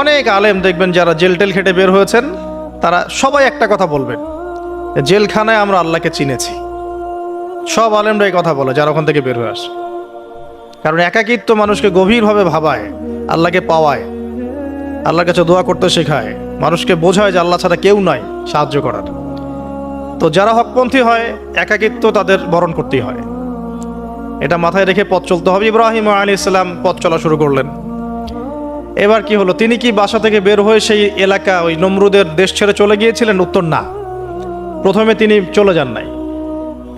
[SPEAKER 1] অনেক আলেম দেখবেন যারা জেল টেল খেটে বের হয়েছেন, তারা সবাই একটা কথা বলবেন, জেলখানায় আমরা আল্লাহকে চিনেছি। সব আলেমরা এই কথা বলে যারা ওখান থেকে বের হয়ে আসে। কারণ একাকিত্ব মানুষকে গভীরভাবে ভাবায়, আল্লাহকে পাওয়ায়, আল্লাহর কাছে দোয়া করতে শেখায়, মানুষকে বোঝায় যে আল্লাহ ছাড়া কেউ নাই সাহায্য করার। তো যারা হকপন্থী হয় একাকিত্ব তাদের বরণ করতেই হয়, এটা মাথায় রেখে পথ চলতে হবে। ইব্রাহিম আলাইহিস সালাম পথ চলা শুরু করলেন। এবার কি হলো, তিনি কি বাসা থেকে বের হয়ে সেই এলাকা ওই নমরুদের দেশ ছেড়ে চলে গিয়েছিলেন? উত্তর না, প্রথমে তিনি চলে যান নাই।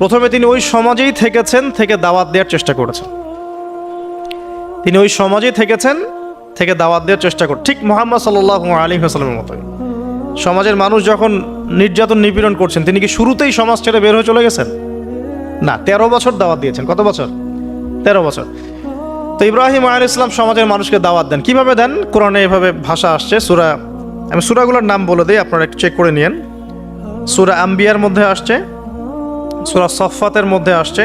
[SPEAKER 1] প্রথমে তিনি ওই সমাজেই থেকেছেন, থেকে দাওয়াত দেওয়ার চেষ্টা করেছেন। তিনি ওই সমাজেই থেকেছেন, থেকে দাওয়াত দেওয়ার চেষ্টা করেন, ঠিক মুহাম্মদ সাল্লাল্লাহু আলাইহি ওয়াসাল্লামের মতোই। সমাজের মানুষ যখন নির্যাতন নিপীড়ন করছেন, তিনি কি শুরুতেই সমাজ ছেড়ে বের হয়ে চলে গেছেন? না, 13 বছর দাওয়াত দিয়েছেন। কত বছর? 13 বছর। তো ইব্রাহিম আলাইহিস সালাম সমাজের মানুষকে দাওয়াত দেন। কিভাবে দেন? কোরআনে এভাবে ভাষা আসছে। আমি সূরাগুলোর নাম বলে দিই, আপনারা একটু চেক করে নিয়েন। সূরা আম্বিয়ার মধ্যে আসছে, সূরা সফফাতের মধ্যে আসছে,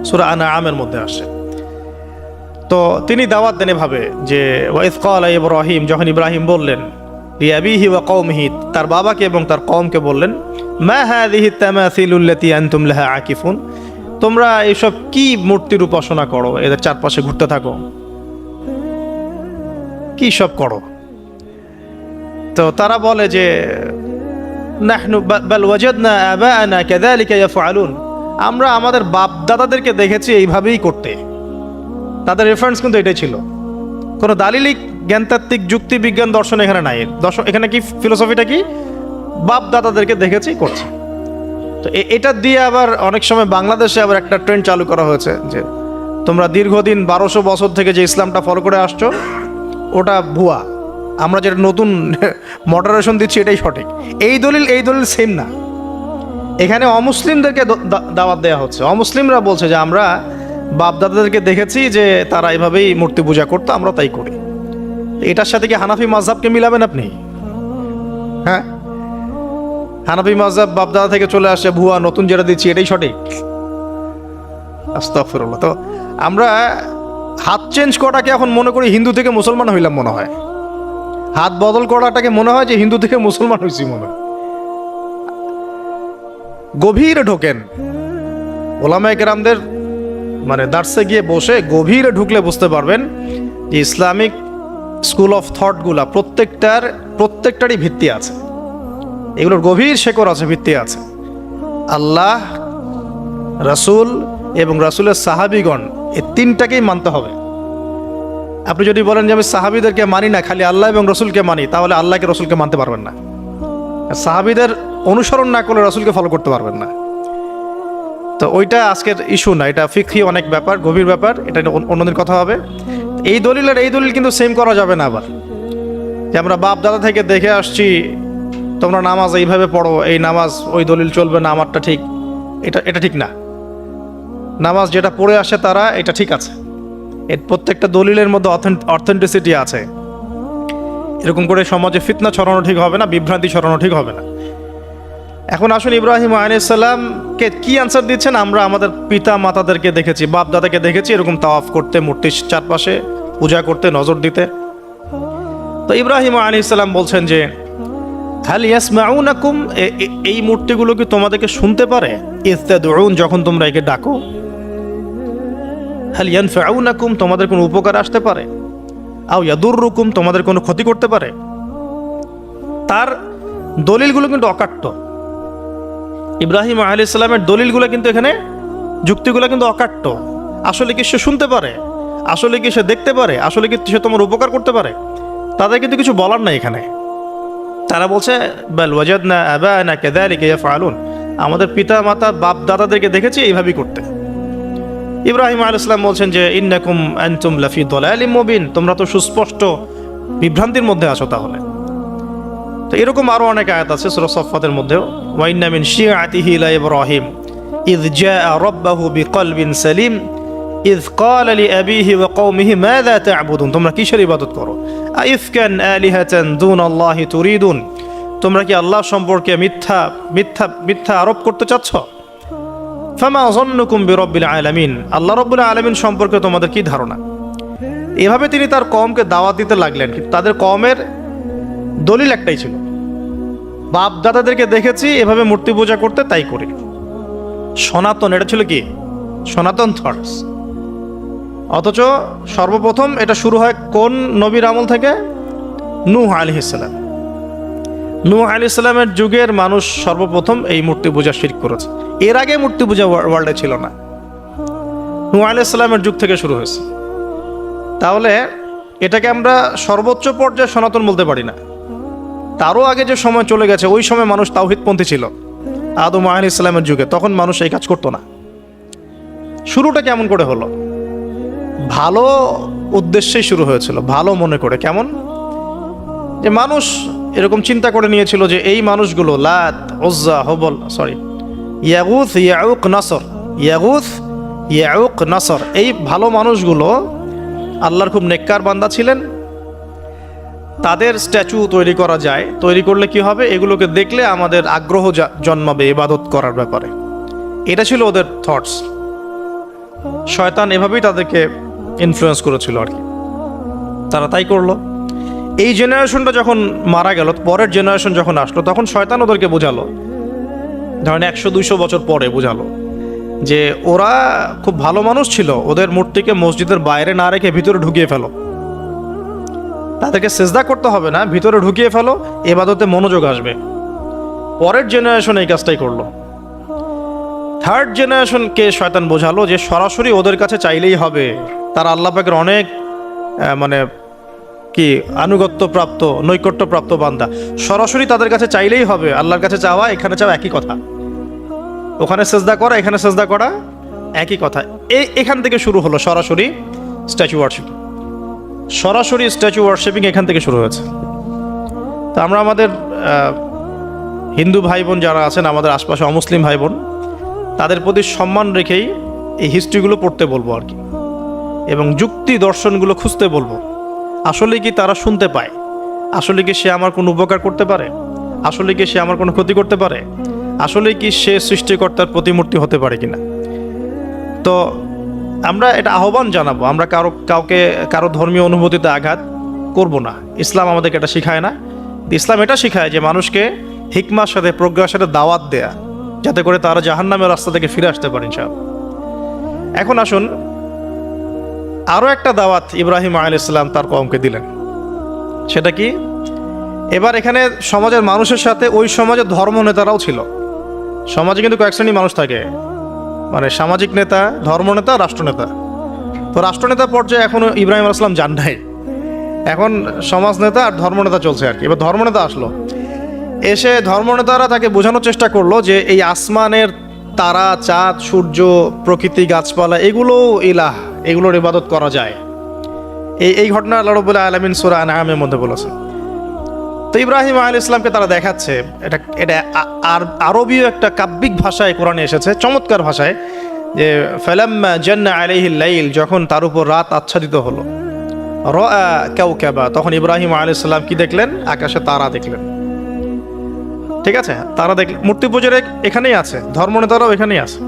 [SPEAKER 1] সূরা আনআমের মধ্যে আসছে। তো তিনি দাওয়াত দেন এভাবে যে ওয়াইজ ক্বালা ইব্রাহিম, যখন ইব্রাহিম বললেন লিআবিহি ওয়া কওমিহি, তার বাবাকে এবং তার কওমকে বললেন, মা হাযিহি তামাসিলুল্লাতী আনতুম লাহা আকিফুন, তোমরা এইসব কি মূর্তির উপাসনা করো, এদের চারপাশে ঘুরতে থাকো, কি সব করো? তো তারা বলে যে নাহনু বাল ওয়াজাদনা আবাআনা কাযালিকা ইয়াফআলুন, আমরা আমাদের বাপ দাদাদেরকে দেখেছি এইভাবেই করতে। তাদের রেফারেন্স কিন্তু এটাই ছিল কোনো দালিলিক জ্ঞানতাত্ত্বিক যুক্তি বিজ্ঞান দর্শন এখানে নাই। দর্শন এখানে কি ফিলোসফিটা কি, বাপ দাদাদেরকে দেখেছি করছে। তো এটা দিয়ে আবার অনেক সময় বাংলাদেশে আবার একটা ট্রেন্ড চালু করা হয়েছে যে তোমরা দীর্ঘদিন 1200 বছর থেকে যে ইসলামটা ফলো করে আসছো ওটা ভুয়া, আমরা যেটা নতুন মডারেশন দিচ্ছি এটাই সঠিক। এই দলিল সেম না। এখানে অমুসলিমদেরকে দাওয়াত দেওয়া হচ্ছে। অমুসলিমরা বলছে যে আমরা বাপ দাদাদেরকে দেখেছি যে তারা এভাবেই মূর্তি পূজা করতো, আমরা তাই করি। এটার সাথে কি হানাফি মাযহাবকে মিলাবেন আপনি? হ্যাঁ, হানাফি মাযহাব বাপ দাদা থেকে চলে আসে, ভুয়া, নতুন যেটা দিচ্ছি এটাই সঠিক। আস্তাগফিরুল্লাহ। তো আমরা হাত চেঞ্জ করাটাকে এখন মনে করি হিন্দু থেকে মুসলমান হইলাম মনে হয়। হাত বদল করাটাকে মনে হয় যে হিন্দু থেকে মুসলমান হয়েছি মনে হয়। গভীরে ঢোকেন, ওলামায়ে কেরামদের মানে দার্সে গিয়ে বসে গভীরে ঢুকলে বুঝতে পারবেন যে ইসলামিক স্কুল অফ থটগুলা প্রত্যেকটারই ভিত্তি আছে, এগুলোর গভীর শেকড় আছে, ভিত্তি আছে। আল্লাহ, রাসূল এবং রাসূলের সাহাবীগণ, এই তিনটাকেই মানতে হবে। আপনি যদি বলেন যে আমি সাহাবীদেরকে মানি না, খালি আল্লাহ এবং রসুলকে মানি, তাহলে আল্লাহকে রসুলকে মানতে পারবেন না। সাহাবীদের অনুসরণ না করলে রসুলকে ফলো করতে পারবেন না। তো ওইটা আজকের ইস্যু না, এটা ফিকহি অনেক ব্যাপার, গভীর ব্যাপার, এটা অন্যদিন কথা হবে। এই দলিল আর এই দলিল কিন্তু সেম করা যাবে না। আবার যে আমরা বাপ দাদা থেকে দেখে আসছি তোমরা নামাজ এইভাবে পড়ো, এই নামাজ ওই দলিল চলবে না, আমারটা ঠিক, এটা ঠিক না। নামাজ যেটা পড়ে আসে তারা, এটা ঠিক আছে। এর প্রত্যেকটা দলিলের মধ্যে অথেন্টিসিটি আছে। এরকম করে সমাজে ফিতনা ছড়ানো ঠিক হবে না, বিভ্রান্তি ছড়ানো ঠিক হবে না। এখন আসুন, ইব্রাহিম আলাইহিস সালামকে কি আনসার দিচ্ছেন? আমরা আমাদের পিতা মাতাদেরকে দেখেছি, বাপ দাদাকে দেখেছি এরকম তাওয়াফ করতে, মূর্তির চারপাশে পূজা করতে, নজর দিতে। তো ইব্রাহিম আলাইহিস সালাম বলছেন যে হাল ইয়াসমাউনাকুম, এই মূর্তিগুলো কি তোমাদেরকে শুনতে পারে? ইয তাদউন, যখন তোমরা একে ডাকো। হাল ইয়ানফাউনাকুম, তোমাদের কোনো উপকার আসতে পারে? আও ইয়াদুররুকুম, তোমাদের কোনো ক্ষতি করতে পারে? তার দলিলগুলো কিন্তু অকাট্য। ইব্রাহিম আলাইহিস সালামের দলিলগুলো কিন্তু এখানে, যুক্তিগুলো কিন্তু অকাট্য। আসলে কি সে শুনতে পারে? আসলে কি সে দেখতে পারে? আসলে কি সে তোমার উপকার করতে পারে? তাদের কিন্তু কিছু বলার নাই এখানে। তারা বলছে বাল ওয়াজাদনা আবানা কাযালিকা ইয়াফআলুন, আমাদের পিতা মাতা বাপ দাদাদেরকে দেখেছি এইভাবেই করতে। ইব্রাহিম আলাইহিস সালাম বলছেন যে ইন্নাকুম আনতুম লাফি দালালিম মুবিন, তোমরা তো সুস্পষ্ট বিভ্রান্তির মধ্যে আছো তাহলে। তো এরকম আরো অনেক আয়াত আছে সূরা সাফফাতের মধ্যেও, ওয়া ইন্না মিন শিআতিহি লা ইব্রাহিম ইয জাআ রাব্বাহু বিকলবিন সালিম ইয ক্বালা লিআবিহি ওয়া কওমিহি মাযা তা'বুদুন, তোমরা কিসের ইবাদত করো? আইফকান আলিহাতান দুনাল্লাহি তুরিদুন, তোমরা কি আল্লাহ সম্পর্কে মিথ্যা আরোপ করতে চাচ্ছ? ফামা যন্নুকুম বিরাব্বিল আলামিন, আল্লাহ রাব্বুল আলামিন সম্পর্কে তোমাদের কি ধারণা? এভাবে তিনি তার কওমকে দাওয়াত দিতে লাগলেন। কিন্তু তাদের কওমের দলিল একটাই ছিল, বাপ দাদাদেরকে দেখেছি এভাবে মূর্তি পূজা করতে, তাই করি। সনাতন, এটা ছিল কি সনাতন থটস। অথচ সর্বপ্রথম এটা শুরু হয় কোন নবীর আমল থেকে? নূহ আলাইহিস সালাম। নূহ আলাইহিস সালামের যুগের মানুষ সর্বপ্রথম এই মূর্তি পূজা শিরক করেছে। এর আগে মূর্তি পূজা ওয়ার্ল্ডে ছিল না, নূহ আলাইহিস সালামের যুগ থেকে শুরু হয়েছে। তাহলে এটাকে আমরা সর্বোচ্চ পর্যায়ে সনাতন বলতে পারি না। তারও আগে যে সময় চলে গেছে, ওই সময় মানুষ তাওহীদপন্থী ছিল আদম আলাইহিস সালামের যুগে, তখন মানুষ এই কাজ করতো না। শুরুটা কেমন করে হলো? ভালো উদ্দেশ্যেই শুরু হয়েছিল, ভালো মনে করে। কেমন? যে মানুষ এরকম চিন্তা করে নিয়েছিল যে এই মানুষগুলো লাত, উজ্জা, হবল, ইয়াগুথ, ইয়াউক, নাসর, ইয়াগুথ, ইয়াউক, নাসর, এই ভালো মানুষগুলো আল্লাহর খুব নেককার বান্দা ছিলেন। তাদের স্ট্যাচু তৈরি করা যায়, তৈরি করলে কি হবে? এগুলোকে দেখলে আমাদের আগ্রহ জন্মাবে ইবাদত করার ব্যাপারে। এটা ছিল ওদের থটস। শয়তান এভাবেই তাদেরকে ইনফ্লুয়েন্স করেছিল আর কি, তারা তাই করলো। এই জেনারেশনটা যখন মারা গেল, পরের জেনারেশন যখন আসলো, তখন শয়তান ওদেরকে বোঝালো, ধরেন 100-200 বছর পরে বোঝালো যে ওরা খুব ভালো মানুষ ছিল, ওদের মূর্তিকে মসজিদের বাইরে না রেখে ভিতরে ঢুকিয়ে ফেলো, তাদেরকে সেজদা করতে হবে না, ভিতরে ঢুকিয়ে ফেলো, ইবাদতে মনোযোগ আসবে। পরের জেনারেশন এই কাজটাই করলো। থার্ড জেনারেশনকে শয়তান বোঝালো যে সরাসরি ওদের কাছে চাইলেই হবে, তারা আল্লাহ পাকের অনেক কি আনুগত্যপ্রাপ্ত নৈকট্যপ্রাপ্ত বান্দা। সরাসরি তাদের কাছে চাইলেই হবে, আল্লাহর কাছে চাওয়া এখানে চাওয়া একই কথা, ওখানে সেজদা করা এখানে সেজদা করা একই কথা। এখান থেকে শুরু হলো সরাসরি স্ট্যাচু ওয়ার্শিপ, সরাসরি স্ট্যাচু ওয়ার্শিপিং এখান থেকে শুরু হয়েছে। তো আমরা আমাদের হিন্দু ভাই বোন যারা আছেন, আমাদের আশপাশে অমুসলিম ভাই বোন, তাদের প্রতি সম্মান রেখেই এই হিস্ট্রিগুলো পড়তে বলবো আর কি, এবং যুক্তি দর্শনগুলো খুঁজতে বলবো। আসলে কি তারা শুনতে পায়? আসলে কি সে আমার কোনো উপকার করতে পারে? আসলে কি সে আমার কোনো ক্ষতি করতে পারে? আসলে কি সে সৃষ্টিকর্তার প্রতিমূর্তি হতে পারে কিনা? তো আমরা এটা আহ্বান জানাবো, আমরা কারো ধর্মীয় অনুভূতিতে আঘাত করব না। ইসলাম আমাদেরকে এটা শিখায় না। ইসলাম এটা শিখায় যে মানুষকে হিকমার সাথে প্রজ্ঞার সাথে দাওয়াত দেয়া, যাতে করে তারা জাহান্নামের রাস্তা থেকে ফিরে আসতে পারে ইনশাআল্লাহ। এখন আসুন, আরও একটা দাওয়াত ইব্রাহিম আলাইহিস সালাম তার কওমকে দিলেন। সেটা কি? এবার এখানে সমাজের মানুষের সাথে ওই সমাজের ধর্ম নেতারাও ছিল। সমাজে কিন্তু কয়েক শ্রেণীর মানুষ থাকে, মানে সামাজিক নেতা, ধর্মনেতা, রাষ্ট্রনেতা। তো রাষ্ট্রনেতা পর্যায়ে এখনো ইব্রাহিম আলাইহিস সালাম যান নাই, এখন সমাজ নেতা আর ধর্মনেতা চলছে আর কি। এবার ধর্মনেতা আসলো, এসে ধর্মনেতারা তাকে বোঝানোর চেষ্টা করলো যে এই আসমানের তারা, চাঁদ, সূর্য, প্রকৃতি, গাছপালা, এগুলো ইলাহ, এগুলোর ইবাদত করা যায়। এই ঘটনা আল্লাহ রাব্বুল আলামিন সূরা আনআমের মধ্যে বলেছেন। তো ইব্রাহিম আলাইহিস সালামকে তারা দেখাচ্ছে, এটা আরবীয় একটা কাব্যিক ভাষায় কোরআনে এসেছে, চমৎকার ভাষায়, যে ফালাম্মা জান্না আলাইহিল লাইল, যখন তার উপর রাত আচ্ছাদিত হলো, রাআ কাওকাবা, তখন ইব্রাহিম আলাইহিস সালাম কি দেখলেন? আকাশে তারা দেখলেন। ঠিক আছে, তারা দেখলেন। মূর্তি পূজার এখানেই আছে, ধর্মনেতারাও এখানেই আছে।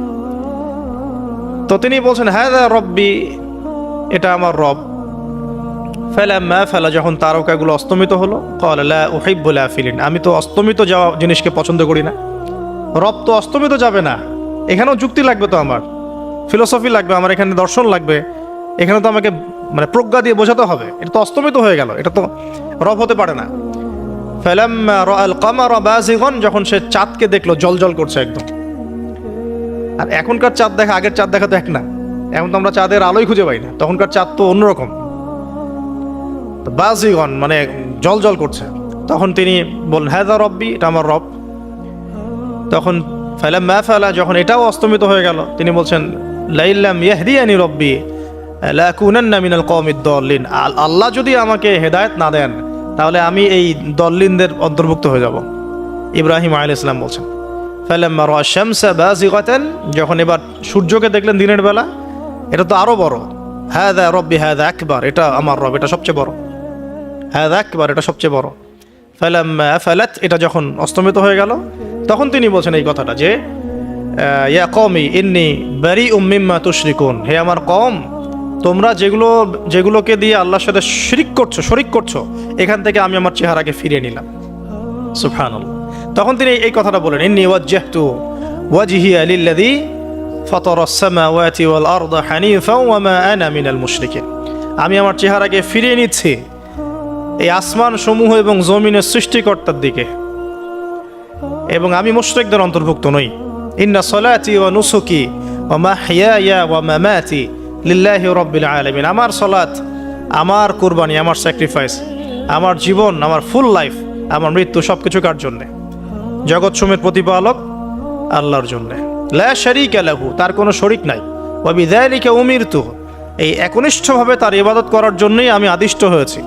[SPEAKER 1] তো তিনি বলছেন হাযা রব্বি, এটা আমার রব। ফালাম্মা ফালা, যখন তারকাগুলো অস্তমিত হলো, ক্বালা লা উহিব্বুল আফিলিন, আমি তো অস্তমিত যাওয়া জিনিসকে পছন্দ করি না। রব তো অস্তমিত যাবে না, এখানেও যুক্তি লাগবে, তো আমার ফিলোসফি লাগবে, আমার এখানে দর্শন লাগবে, এখানে তো আমাকে মানে প্রজ্ঞা দিয়ে বোঝাতে হবে। এটা তো অস্তমিত হয়ে গেল, এটা তো রব হতে পারে না। ফালাম্মা রাআল কামারা বাযিগান, যখন সে চাঁদকে দেখলো জলজল করছে একদম। আর এখনকার চাঁদ দেখা আগের চাঁদ দেখা তো এক না, এখন তো আমরা চাঁদের আলোই খুঁজে পাই না, তখনকার চাঁদ তো অন্যরকম। বাযিগান মানে জলজল করছে। তখন তিনি বললেন হাযা রব্বি, এটা আমার রব। তখন ফালাম্মা ফালা, যখন এটাও অস্তমিত হয়ে গেল, তিনি বলছেন লাইল্লাম ইয়াহদিয়ানি রব্বি লাকুনান্না মিনাল কওমিদ দাল্লিন, আল্লাহ যদি আমাকে হেদায়েত না দেন তাহলে আমি এই দল্লিনদের অন্তর্ভুক্ত হয়ে যাব। ইব্রাহিম আলাইহিস সালাম বলছেন ফালাম্মা রাআ শামসা বাযিগাতান, যখন এবার সূর্যকে দেখলেন দিনের বেলা, এটা তো আরো বড়। হাযা রব্বি হাযা আকবার, এটা আমার রব, এটা সবচেয়ে বড়। হাযা আকবার, এটা সবচেয়ে বড়। ফালাম্মা আফালাত, এটা যখন অস্তমিত হয়ে গেল, তখন তিনি বলছেন এই কথাটা যে ইয়া কওমি ইন্নী বারিউম মিম্মা তুশরিকুন, হে আমার কওম, তোমরা যেগুলোকে দিয়ে আল্লাহর সাথে শরিক করছো, এখান থেকে আমি আমার চেহারাকে ফিরিয়ে নিলাম। সুবহানাল্লাহ। তখন তিনি এই কথাটা বলেন ইন্নী ওয়াজ্জাহতু ওয়াজহিয়া লিল্লাযী ফাতারাস সামাওয়াতি ওয়াল আরদা হানিফা ওয়া মা আনা মিনাল মুশরিকিন, আমি আমার চেহারাকে ফিরিয়ে নিচ্ছি এই আসমান সমূহ এবং জমিনের সৃষ্টিকর্তার দিকে, এবং আমি মুশরিকদের অন্তর্ভুক্ত নই। ইন্না সলাতি ওয়া নুসুকি ওয়া মাহইয়ায়া ওয়া মামাতি লিল্লাহি রাব্বিল আলামিন, আমার সলাত, আমার কুরবানি, আমার স্যাক্রিফাইস, আমার জীবন, আমার ফুল লাইফ, আমার মৃত্যু, সবকিছু কার জন্যে? জগৎসমূহের প্রতিপালক আল্লাহর জন্যে। লা শারীকা লাহু, তার কোনো শরিক নাই। ওয়া বিযালিকা উমিরতু, এই একনিষ্ঠভাবে তার ইবাদত করার জন্যই আমি আদিষ্ট হয়েছি।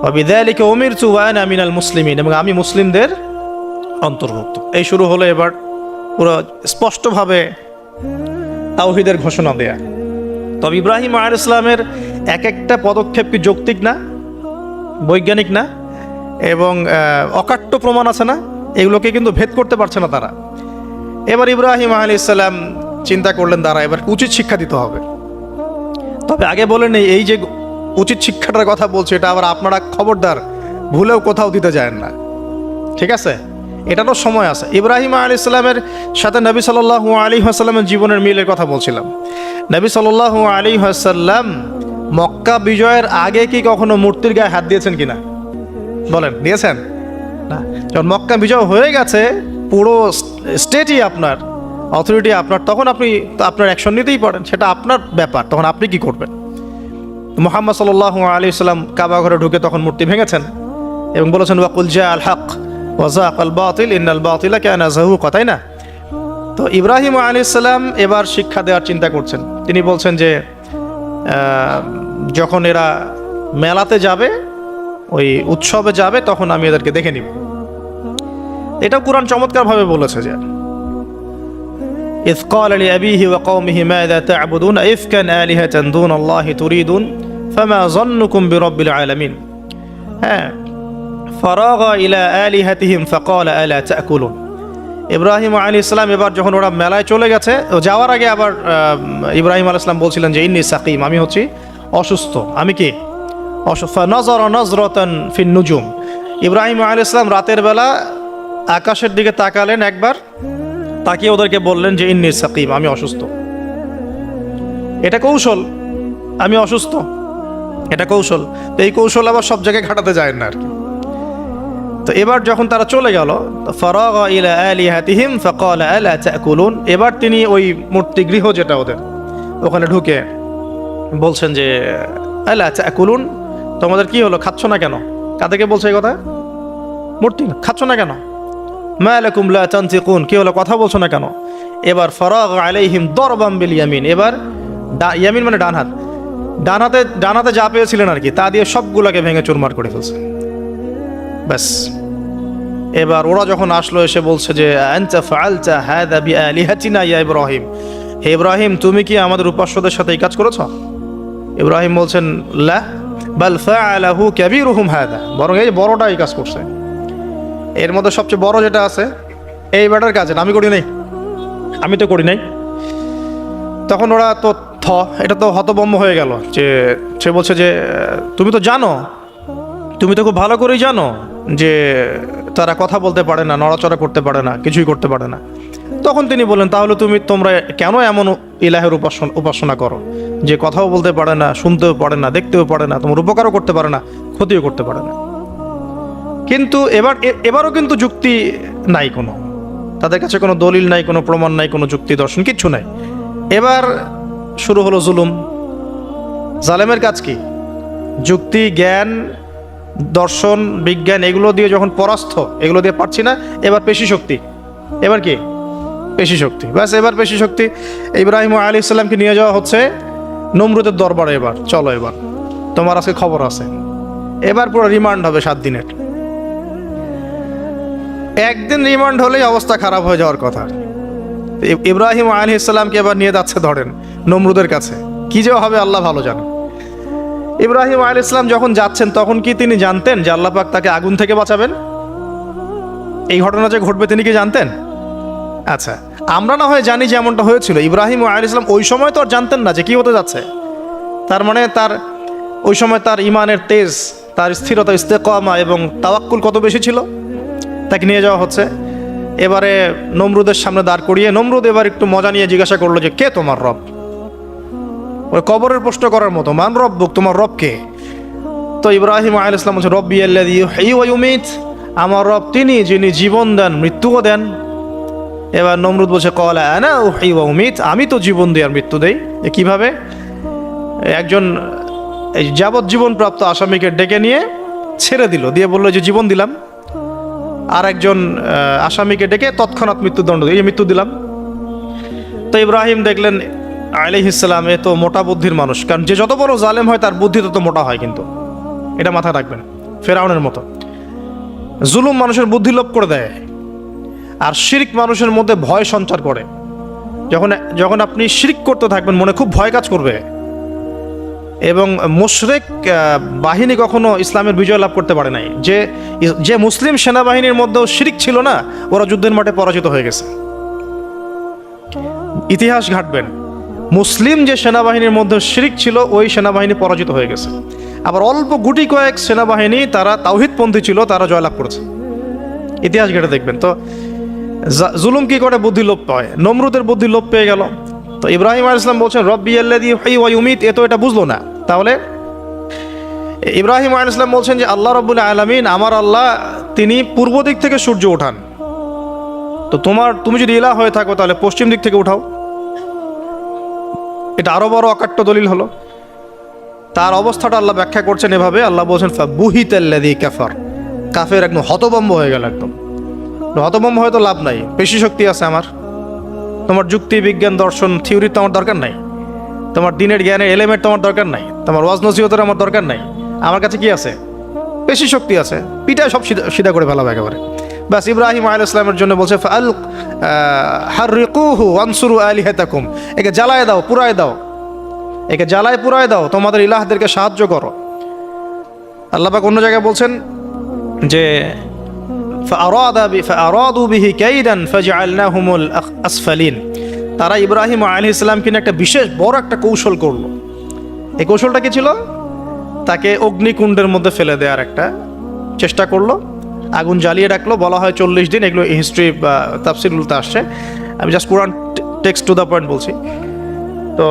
[SPEAKER 1] ওয়া বিযালিকা উমিরতু ওয়া আনা মিনাল মুসলিমিন, এবং আমি মুসলিমদের অন্তর্ভুক্ত। এই শুরু হলো এবার পুরো স্পষ্টভাবে তাওহীদের ঘোষণা দেয়া। তবে ইব্রাহিম আলাইহিস সালামের এক একটা পদক্ষেপ কি যৌক্তিক না, বৈজ্ঞানিক না, এবং অকাট্য প্রমাণ আছে না, এগুলোকে কিন্তু ভেদ করতে পারছে না তারা। এবার ইব্রাহিম আলাইহিস সালাম চিন্তা করলেন তারা এবার উচিত শিক্ষা দিতে হবে। তবে আগে বলেন এই যে উচিত শিক্ষাটার কথা বলছে, এটা আবার আপনারা খবরদার ভুলেও কোথাও দিতে যায় না, ঠিক আছে? এটারও সময় আছে। ইব্রাহিম আলাইহিস সালামের সাথে নবী সাল্লাল্লাহু আলাইহি ওয়াসাল্লামের জীবনের মিলের কথা বলছিলাম। নবী সাল্লাল্লাহু আলাইহি ওয়াসাল্লাম মক্কা বিজয়ের আগে কি কখনো মূর্তির গায়ে হাত দিয়েছেন কিনা বলেন? দিয়েছেন না। যখন মক্কা বিজয় হয়ে গেছে, পুরো স্টেটই আপনার, অথরিটি আপনার, তখন আপনি আপনার অ্যাকশন নিতেই পারেন, সেটা আপনার ব্যাপার, তখন আপনি কি করবেন? মুহাম্মদ সাল্লাল্লাহু আলাইহি সাল্লাম কাবা ঘরে ঢুকে তখন মূর্তি ভেঙেছেন এবং বলেছেন ওয়াকুল জা আল হক ওয়াজাকাল বাতিল ইন্নাল বাতিলা কানা যাহুকা, তাই না? তো ইব্রাহিম আলাইহিস সালাম এবার শিক্ষা দেওয়ার চিন্তা করছেন। তিনি বলছেন যে যখন এরা মেলাতে যাবে, ওই উৎসবে যাবে, তখন আমি এদেরকে দেখে নিব। এটা কুরআন চমৎকারভাবে বলেছে যে إذ قال لأبيه وقومه ماذا تعبدون أئفكا آلهة دون الله تريدون فما ظنكم برب العالمين فراغ إلى آلهتهم فقال ألا تأكلون। ইব্রাহিম আলাইহিস সালাম এবার যখন ওরা মেলায় চলে গেছে, যাওয়ার আগে আবার ইব্রাহিম আলাইহিস সালাম বলছিলেন যে ইন্নী সাকিম, আমি হচ্ছি অসুস্থ। আমি কি অসুস্থ? নজর নজরতান ফিন নুজুম। ইব্রাহিম আলাইহিস সালাম রাতের বেলা আকাশের দিকে তাকালেন একবার, তাকিয়ে ওদেরকে বললেন যে ইন্নী সাকিম, আমি অসুস্থ। এটা কৌশল, আমি অসুস্থ, এটা কৌশল। তো এই কৌশল আবার সব জায়গায় খাটাতে যায় না আর কি। তো এবার যখন তারা চলে গেল, ফারাগা ইলা আলিহাতিহিম ফাকালা আলা তাকুলুন, এবার তিনি ওই মূর্তি গৃহ যেটা ওদের, ওখানে ঢুকে বলছেন যে আলা তাকুলুন, তোমাদের কি হলো, খাচ্ছ না কেন? কাদেরকে বলছে এই কথা? মূর্তি, খাচ্ছ না কেন? মা লাকুম লা তানতিকুন, কি হলো, কথা বলছো না কেন? এবার ফারাগা আলাইহিম দরবাম বিল ইয়ামিন, এবার ইয়ামিন মানে ডান হাত, ডান হাতে যা পেয়েছিলেন আর কি, তা দিয়ে সবগুলোকে ভেঙে চুরমার করে ফেলছে। ব্যাস, এবার ওরা যখন আসলো এসে বলছে যে আনতা ফাআলতা হাযা বিআলিহাতিনা ইয়া ইব্রাহিম, হে ইব্রাহিম, তুমি কি আমাদের উপাস্যদের সাথে এই কাজ করেছো? ইব্রাহিম বলছেন লা বাল ফাআলাহু কাবীরুহুম হাযা, বরং এই বড়টা এই কাজ করছে। এর মধ্যে সবচেয়ে বড় যেটা আছে এই ব্যাটার কাজ, আমি করি নাই, আমি তো করি নাই। তখন ওরা তো এটা তো হতভম্ব হয়ে গেল, যে সে বলছে যে তুমি তো জানো, তুমি তো খুব ভালো করেই জানো যে তারা কথা বলতে পারে না, নড়াচড়া করতে পারে না, কিছুই করতে পারে না। তখন তিনি বললেন তাহলে তোমরা কেন এমন ইলাহের উপাসনা করো যে কথাও বলতে পারে না, শুনতেও পারে না, দেখতেও পারে না, তোমার উপকারও করতে পারে না, ক্ষতিও করতে পারে না। কিন্তু এবারও কিন্তু যুক্তি নাই, কোনো তাদের কাছে কোনো দলিল নাই, কোনো প্রমাণ নাই, কোনো যুক্তি দর্শন কিচ্ছু নাই। এবার শুরু হলো জুলুম। জালেমের কাজ কি? যুক্তি, জ্ঞান, দর্শন, বিজ্ঞান এগুলো দিয়ে যখন পরাস্ত, এগুলো দিয়ে পারছি না, এবার পেশি শক্তি। এবার কি? পেশি শক্তি। ব্যাস, এবার পেশি শক্তি। ইব্রাহিম আলাইহিস সালামকে নিয়ে যাওয়া হচ্ছে নমরুদের দরবারে। এবার চলো, এবার তোমার আজকে খবর আছে। এবার পুরো রিমান্ড হবে 7 দিনের। একদিন রিমান্ড হলেই অবস্থা খারাপ হয়ে যাওয়ার কথা। ইব্রাহিম আলাইহিস সালামকে এবার নিয়ে যাচ্ছে ধরেন নমরুদের কাছে। কি যে হবে আল্লাহ ভালো জানেন। ইব্রাহিম আলাইহিস সালাম যখন যাচ্ছেন তখন কি তিনি জানতেন যে আল্লাহ পাক তাকে আগুন থেকে বাঁচাবেন? এই ঘটনা যে ঘটবে তিনি কি জানতেন? আচ্ছা, আমরা না হয় জানি যে এমনটা হয়েছিল। ইব্রাহিম আলাইহিস সালাম ওই সময় তো আর জানতেন না যে কি হতে যাচ্ছে। তার মানে তার ওই সময় তার ইমানের তেজ, তার স্থিরতা, ইস্তেকামা এবং তাওয়াক্কুল কত বেশি ছিল। তাকে নিয়ে যাওয়া হচ্ছে। এবারে নমরুদের সামনে দাঁড় করিয়ে নমরুদ এবার একটু মজা নিয়ে জিজ্ঞাসা করলো যে কে তোমার রব? ওই কবরের প্রশ্ন করার মতো, মান রব্বুক, তোমার রব কে? তো ইব্রাহিম আলাইহিস সালাম বলছে রব্বি আল্লাযী ইউহয়ী ওয়া ইউমীত, আমার রব তিনি যিনি জীবন দেন মৃত্যুও দেন। এবার নমরুদ বলছে ক্বালা আনা উহয়ী ওয়া উমীত, আমি তো জীবন দিই আর মৃত্যু দেই। কিভাবে? একজন যাবজ্জীবন প্রাপ্ত আসামিকে ডেকে নিয়ে ছেড়ে দিল, দিয়ে বললো যে জীবন দিলাম। আর একজন আসামিকে ডেকে তৎক্ষণাৎ মৃত্যুদণ্ড দিয়ে মৃত্যু দিলাম। তো ইব্রাহিম দেখলেন আলাইহিস সালাম এ তো মোটা বুদ্ধির মানুষ, কারণ যে যত বড় জালেম হয় তার বুদ্ধি তত মোটা হয়, কিন্তু এটা মাথায় রাখবেন। ফেরাউনের মতো জুলুম মানুষের বুদ্ধি লোপ করে দেয়, আর শিরক মানুষের মধ্যে ভয় সঞ্চার করে। যখন আপনি শিরক করতে থাকবেন মনে খুব ভয় কাজ করবে। এবং মুশরিক বাহিনী কখনো ইসলামের বিজয় লাভ করতে পারে নাই। যে মুসলিম সেনাবাহিনীর মধ্যেও শিরক ছিল না, ওরা যুদ্ধের মাঠে পরাজিত হয়ে গেছে। ইতিহাস ঘাটবেন, মুসলিম যে সেনাবাহিনীর মধ্যে শিরক ছিল ওই সেনাবাহিনী পরাজিত হয়ে গেছে। আবার অল্প গুটি কয়েক সেনাবাহিনী তারা তাওহীদপন্থী ছিল, তারা জয়লাভ করেছে। ইতিহাস ঘেটে দেখবেন। তো জুলুম কি করে? বুদ্ধি লোপ পায়। নমরুদের বুদ্ধি লোপ পেয়ে গেল। তো ইব্রাহিম আলাইহিস সালাম বলছেন রব্বি আল্লাযী ইউহয়ী ওয়া ইউমীত, এ তো এটা বুঝলো না। তাহলে ইব্রাহিম আলাইহিস সালাম বলছেন যে আল্লাহ রাব্বুল আলামিন, আমার আল্লাহ তিনি পূর্ব দিক থেকে সূর্য ওঠান। তো তুমি যদি ইলাহ হয়ে থাকো তাহলে পশ্চিম দিক থেকে উঠাও। এটা আরো বড় অকাট্য দলিল হলো। তার অবস্থাটা আল্লাহ ব্যাখ্যা করছেন এভাবে, আল্লাহ বলছেন ফাবুহিতাল্লাযী কাফার, কাফের একদম হতভম্ব হয়ে গেল। একদম হতভম্ব হয়ে তো লাভ নাই, পেশি শক্তি আছে আমার, তোমার যুক্তি বিজ্ঞান দর্শন থিওরি তো আমার দরকার নাই, তোমার দিনের জ্ঞানের এলিমেন্ট তোমার দরকার নাই, তোমার ওয়াজ নসিহতের আমার দরকার নাই, আমার কাছে কি আছে? পেশি শক্তি আছে, পিঠায় সব সিধা করে ফেলাবে একেবারে। বাস ইব্রাহিম আলাইহিস সালামের জন্য বলছে ফাল হাররিকুহু ওয়ানসুরু আলিহাতাকুম, একে জ্বালায় দাও, পুরায় দাও, একে জ্বালায় পুরায় দাও, তোমাদের ইলাহদেরকে সাহায্য করো। আল্লাহ পাক অন্য জায়গায় বলছেন যে ফাআরাদু বিহি কাইদান ফাজআলনাহুমুল আসফালিন, তারা ইব্রাহিম আলাইহিস সালামকে নিয়ে একটা বিশেষ বড় একটা কৌশল করলো। এই কৌশলটা কি ছিল? তাকে অগ্নিকুণ্ডের মধ্যে ফেলে দেওয়ার একটা চেষ্টা করলো, আগুন জ্বালিয়ে রাখলো, বলা হয় 40 দিন, এগুলো হিস্ট্রি বা তাফসীরগুলোতে আসছে, আমি just Quran text to the point বলছি। তো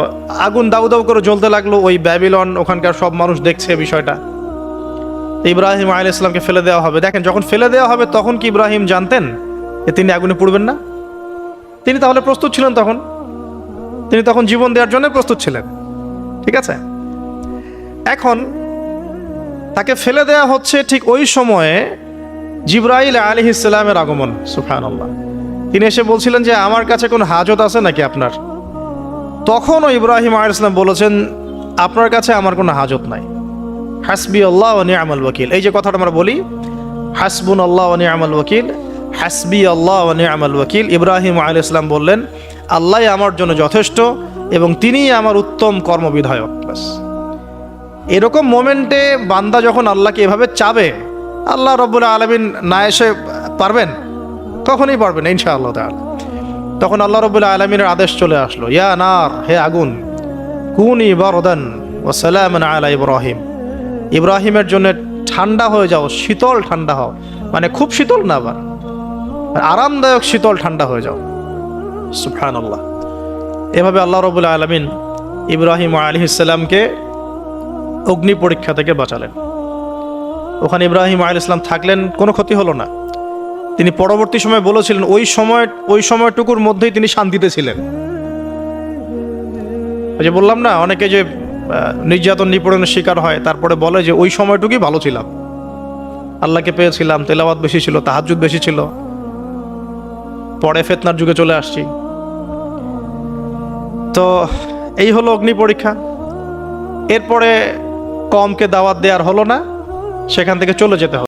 [SPEAKER 1] আগুন দাউ দাউ করে জ্বলতে লাগলো, ওই ব্যাবিলন ওখানকার সব মানুষ দেখছে বিষয়টা। ইব্রাহিম আলাইহিস সালামকে ফেলে দেওয়া হবে। দেখেন, যখন ফেলে দেওয়া হবে তখন কি ইব্রাহিম জানতেন যে তিনি আগুনে পুড়বেন না? তিনি তাহলে প্রস্তুত ছিলেন, তিনি তখন জীবন দেওয়ার জন্য প্রস্তুত ছিলেন, ঠিক আছে? এখন তাকে ফেলে দেওয়া হচ্ছে, ঠিক ওই সময়ে জিবরাইল আলাইহিস সালামের আগমন। সুবহানাল্লাহ। তিনি এসে বলছিলেন যে আমার কাছে কোনো হাজত আছে নাকি আপনার? তখনও ইব্রাহিম আলাইহিস সালাম বলেছেন আপনার কাছে আমার কোনো হাজত নাই। হাসবি আল্লাহ ওয়া নি'মাল ওয়াকিল, এই যে কথাটা আমরা বলি হাসবুন আল্লাহ ওয়া নি'মাল ওয়াকিল, হাসবি আল্লাহ ওয়া নি'মাল ওয়াকিল, ইব্রাহিম আলাইহিস সালাম বললেন আল্লাহ আমার জন্য যথেষ্ট এবং তিনিই আমার উত্তম কর্মবিধায়ক। বাস এরকম মোমেন্টে বান্দা যখন আল্লাহকে এভাবে চাবে, আল্লাহ রাব্বুল আলামিন না এসে পারবেন? কখনোই পারবেন না ইনশাআল্লাহ তাআলা। তখন আল্লাহ রাব্বুল আলামিনের আদেশ চলে আসলো, ইয়া নার, হে আগুন, কুনি বারদান ওয়া সালামান আলা ইব্রাহিম, ইব্রাহিমের জন্য ঠান্ডা হয়ে যাও, শীতল ঠান্ডা হও, মানে খুব শীতল না, আবার আরামদায়ক শীতল ঠান্ডা হয়ে যাও। সুবহানাল্লাহ। এভাবে আল্লাহ রাব্বুল আলামিন ইব্রাহিম আলাইহিস সালামকে অগ্নি পরীক্ষা থেকে বাঁচালেন। ওখানে ইব্রাহিম আলাইহিস সালাম থাকলেন, কোনো ক্ষতি হলো না। তিনি পরবর্তী সময় বলেছিলেন ওই সময়টুকুর মধ্যেই তিনি শান্তিতে ছিলেন। ওই যে বললাম না, অনেকে যে নির্যাতন নিপীড়নের শিকার হয়, তারপরে বলে যে ওই সময়টুকুই ভালো ছিলাম, আল্লাহকে পেয়েছিলাম, তেলাওয়াত বেশি ছিল, তাহাজ্জুদ বেশি ছিল, পরে ফিতনার যুগে চলে আসছি। তো এই হলো অগ্নি পরীক্ষা। এরপরে কওমকে দাওয়াত দেওয়ার হলো না, সেখান থেকে চলে যেতে হলো।